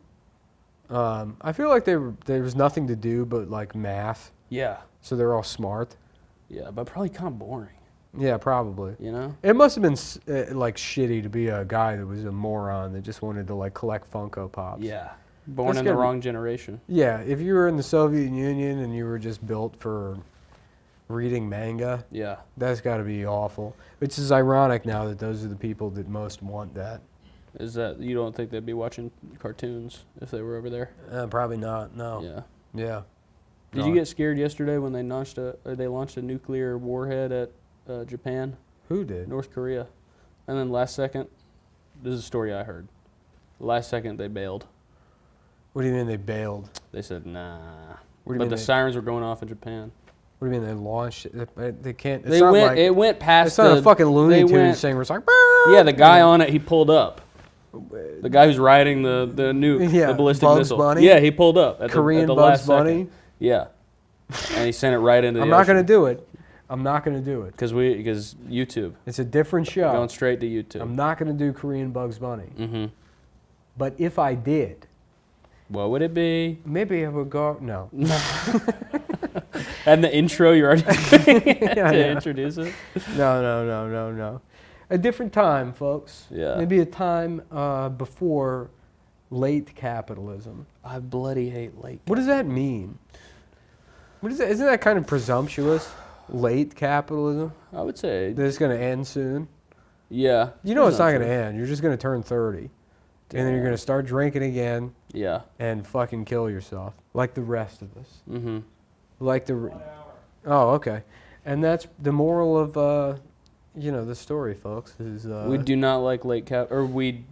I feel like there was nothing to do but like math. Yeah. So they're all smart. Yeah, but probably kind of boring. Yeah, probably. You know? It must have been like shitty to be a guy that was a moron that just wanted to like collect Funko Pops. Yeah. Born That's in the gotta be- wrong generation. Yeah, if you were in the Soviet Union and you were just built for reading manga, Yeah. that's got to be awful. Which is ironic now that those are the people that most want that. Is that you don't think they'd be watching cartoons if they were over there? Probably not. No. Yeah. Yeah. Did you get scared yesterday when they launched a nuclear warhead at Japan, Who did? North Korea, and then last second, this is a story I heard. Last second they bailed. What do you mean they bailed? They said nah. What do you But mean the they- sirens were going off in Japan. What do you mean they launched it? They can't. It's They not went. like, It went past. it's not a fucking Looney they Tunes went- thing where it's like. Yeah, the guy on it, he pulled up. The guy who's riding the nuke, Yeah, the ballistic Bugs missile. Bunny? Yeah, he pulled up at Korean the Bugs last Bunny. second. Yeah, and he sent it right into the I'm not ocean. gonna do it. I'm not gonna do it. Because YouTube, It's a different show. going straight to YouTube. I'm not gonna do Korean Bugs Bunny. Mm-hmm. But if I did, What would it be? maybe I would go. No. And the intro you're already doing to yeah. introduce it. No. A different time, folks. Yeah. Maybe a time before late capitalism. I bloody hate late. What does that mean? What is that? Isn't that kind of presumptuous? Late capitalism? I would say. That it's going to end soon? Yeah. You know it's not going to presumptuous. end. You're just going to turn 30. And then you're going to start drinking again Yeah. and fucking kill yourself. Like the rest of us. Mm-hmm. Like the... Oh, okay. And that's the moral of, the story, folks. Is We do not like we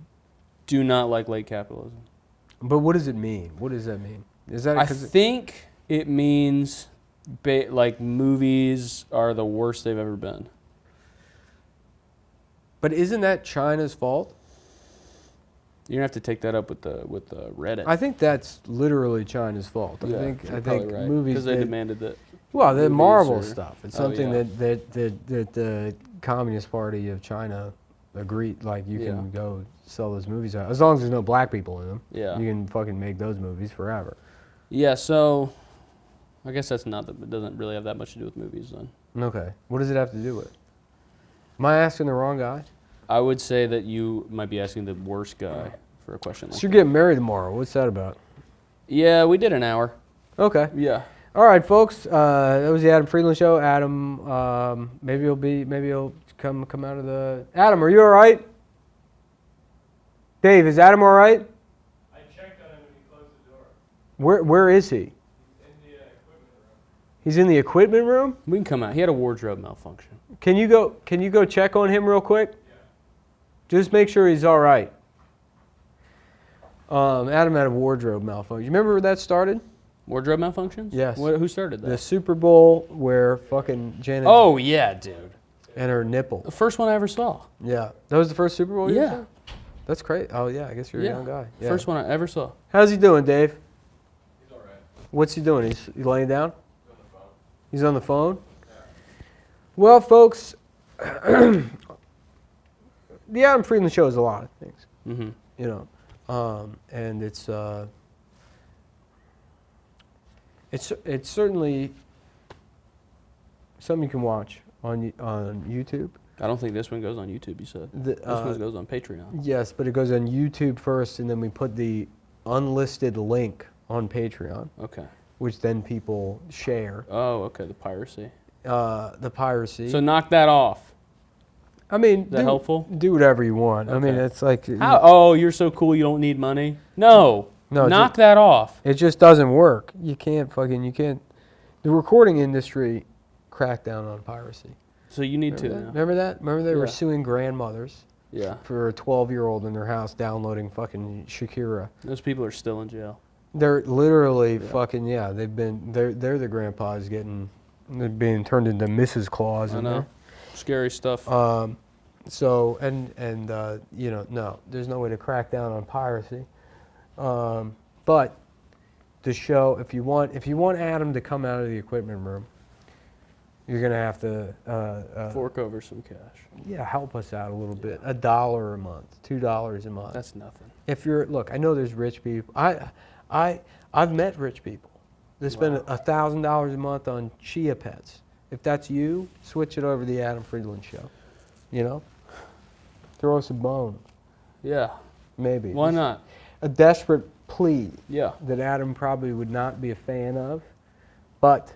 do not like late capitalism. But what does it mean? What does that mean? Is that I 'cause think it means like movies are the worst they've ever been. But isn't that China's fault? You're gonna have to take that up with the Reddit. I think that's literally China's fault. Yeah, I think you're probably right. movies because they demanded that. well, the movies Marvel or- stuff. It's Oh, something yeah. that the Communist Party of China agreed. Like you Yeah. can go sell those movies out as long as there's no black people in them. Yeah. You can fucking make those movies forever. Yeah. So, I guess that's not. It doesn't really have that much to do with movies then. Okay. What does it have to do with? Am I asking the wrong guy? I would say that you might be asking the worst guy for a question like So you're that. getting married tomorrow. What's that about? Yeah, we did an hour. Okay. Yeah. All right, folks. That was the Adam Friedland Show. Adam, maybe he'll come out of the. Adam, are you all right? Dave, is Adam all right? I checked on him when he closed the door. Where is he? In the equipment room. He's in the equipment room. We can come out. He had a wardrobe malfunction. Can you go check on him real quick? Yeah. Just make sure he's all right. Adam had a wardrobe malfunction. You remember where that started? Wardrobe malfunctions? Yes. Who started that? The Super Bowl where fucking Janet Oh yeah, dude. and her nipple. The first one I ever saw. Yeah, that was the first Super Bowl. You Yeah. saw? That's great. Oh yeah, I guess you're a young guy. Yeah. First one I ever saw. How's he doing, Dave? He's all right. What's he doing? He's laying down? He's on the phone. He's on the phone? Well, folks, the Adam Friedland Show is a lot of things, Mm-hmm. you know, and it's certainly something you can watch on YouTube. I don't think this one goes on YouTube. You said The, this one goes on Patreon. Yes, but it goes on YouTube first, and then we put the unlisted link on Patreon, Okay. which then people share. Oh, okay. The piracy. The piracy. So knock that off. I mean, that helpful? Do whatever you want. I mean, Okay. it's like How? Oh, you're so cool. You don't need money. No. No, Knock that off. it just doesn't work. You can't. The recording industry cracked down on piracy. So you need to now. Remember that? Remember they were Yeah. suing grandmothers Yeah. for a 12-year-old in their house downloading fucking Shakira. Those people are still in jail. They're literally Yeah. fucking they're the grandpas they're being turned into Mrs. Claus I in know. Scary stuff. there. So no, there's no way to crack down on piracy. But the show, if you want Adam to come out of the equipment room, you're gonna have to Fork over some cash. help us out a little bit. $1 a month, $2 a month. That's nothing. If you're I know there's rich people. I've met rich people. They spend $1,000 a month on chia pets. If that's you, switch it over to the Adam Friedland Show. You know? Throw us a bone. Yeah. Maybe. Why not? A desperate plea Yeah. that Adam probably would not be a fan of, but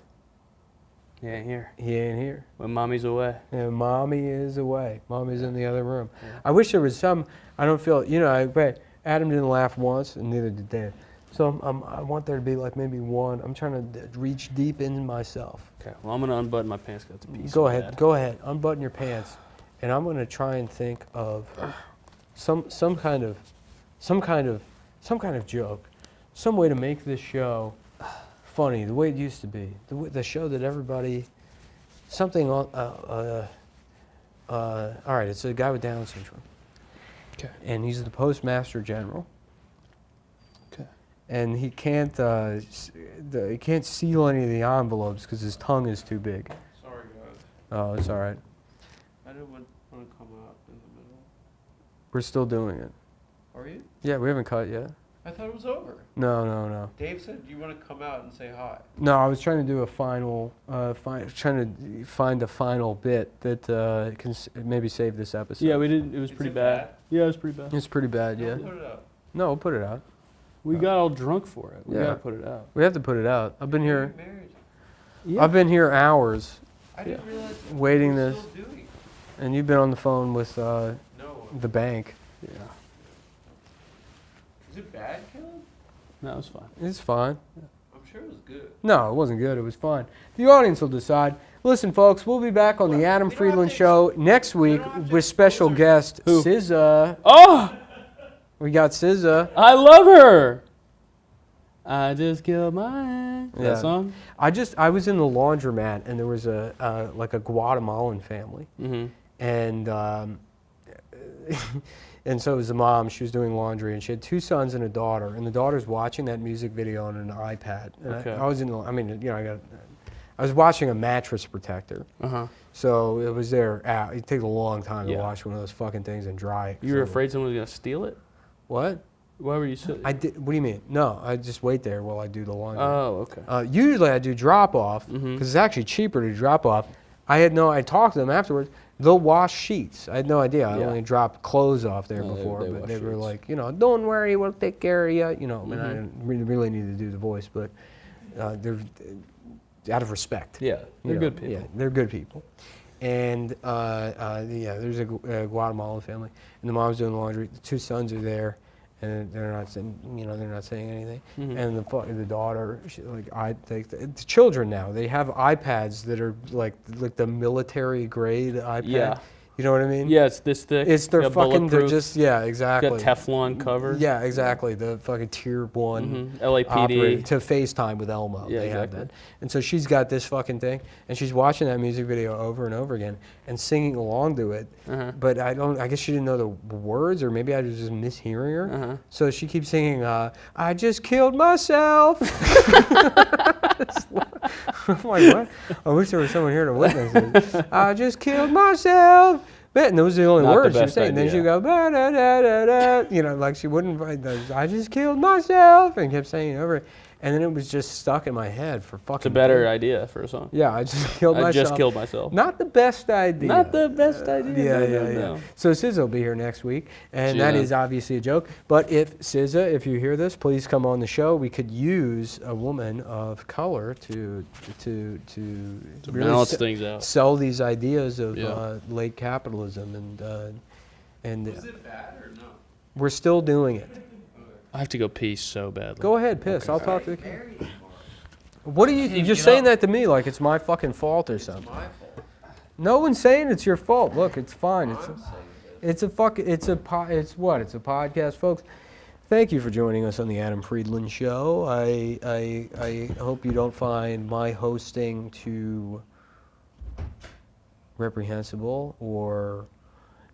He ain't here. he ain't here. When mommy's away. And mommy is away. Mommy's in the other room. Yeah. I wish there was some, I don't feel, Adam didn't laugh once, and neither did Dan. So I want there to be like maybe one. I'm trying to reach deep into myself. Okay. Well, I'm gonna unbutton my pants. Got the piece. Go ahead. Unbutton your pants, and I'm gonna try and think of some kind of joke, some way to make this show funny, the way it used to be, the show that everybody, something on. All right, it's a guy with Down syndrome. Okay. And he's the postmaster general. Okay. And he can't seal any of the envelopes because his tongue is too big. Sorry, guys. Oh, it's all right. I didn't want to come out in the middle. We're still doing it. Are you? Yeah, we haven't cut yet. I thought it was over. No. Dave said you want to come out and say hi. No, I was trying to do a final, trying to find a final bit that can maybe save this episode. Yeah, we did. It was Is pretty it bad. bad? Yeah, it was pretty bad. It's pretty bad, yeah. Don't put it up. No, we'll put it out. We got all drunk for it. We Yeah. gotta put it out. We have to put it out. I've been here. You're married. Yeah. I've been here hours, I didn't realize that Waiting you were this. still doing it. and you've been on the phone with No. the bank. Yeah. Is it bad, Kellen? No, it was fine. It's fine. I'm sure it was good. No, it wasn't good. It was fun. The audience will decide. Listen, folks, we'll be back on the Adam we don't Friedland have to Show next week don't have to with special expose guest Who? SZA. Oh, We got SZA. I love her. I just killed my. Yeah. That song. I was in the laundromat, and there was a Guatemalan family, Mm-hmm. and and so it was the mom. She was doing laundry, and she had two sons and a daughter, and the daughter's watching that music video on an iPad. And Okay. I was I was watching a mattress protector. Uh huh. So it was there. It takes a long time to Yeah. wash one of those fucking things and dry it. You were So- afraid someone was gonna steal it? What? Why were you sitting? I did. What do you mean? No, I just wait there while I do the laundry. Oh, okay. Usually I do drop off because Mhm. it's actually cheaper to drop off. I talked to them afterwards. They'll wash sheets. I had no idea. I Yeah. only dropped clothes off there No, before, they but wash they were sheets. like, don't worry, we'll take care of you. I mean, I Mhm. didn't really need to do the voice, but they're out of respect. Yeah, they're You good know, people. Yeah, they're good people. And there's a Guatemalan family, and the mom's doing the laundry. The two sons are there, and they're not saying, anything. Mhm. And the daughter, the children now, they have iPads that are like the military grade iPad. Yeah. You know what I mean? Yeah, it's this thick. It's their got fucking. They're bulletproof, just exactly. got Teflon cover. Yeah, exactly. The fucking tier 1 Mhm. LAPD. operator to FaceTime with Elmo. Yeah, they have exactly. that. And so she's got this fucking thing, and she's watching that music video over and over again and singing along to it. Uh-huh. But I guess she didn't know the words, or maybe I was just mishearing her. Uh-huh. So she keeps singing, I just killed myself. I'm like, what? I wish there was someone here to witness it. I just killed myself. And those are the only Not the words she was best saying. Then she'd idea. go, ba-da-da-da-da, like she wouldn't write those, I just killed myself, and kept saying it over. And then it was just stuck in my head for fucking It's a better days. idea for a song. Yeah, I just killed myself. I just killed myself. Not the best idea. Not the best idea. Yeah. No. So SZA will be here next week, and She that is. is obviously a joke. But if SZA, if you hear this, please come on the show. We could use a woman of color to really balance things out. sell these ideas of Yeah. late capitalism, and Was it bad or no? we're still doing it. I have to go pee so badly. Go ahead, piss. Okay. I'll talk to the camera. Married anymore. What are you? You're just get saying up. that to me like it's my fucking fault or It's something. my fault. No one's saying it's your fault. Look, it's fine. I'm It's saying It's a podcast, folks. Thank you for joining us on the Adam Friedland Show. I hope you don't find my hosting too reprehensible or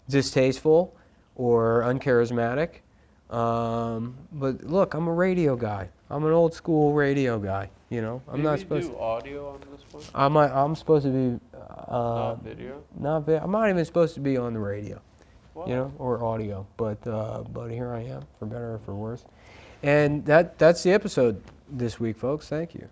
distasteful or uncharismatic. But look, I'm a radio guy. I'm an old school radio guy. I'm not supposed. do audio on this one, I'm supposed to be. not video. I'm not even supposed to be on the radio. Why? Or audio. But here I am, for better or for worse. And that's the episode this week, folks. Thank you.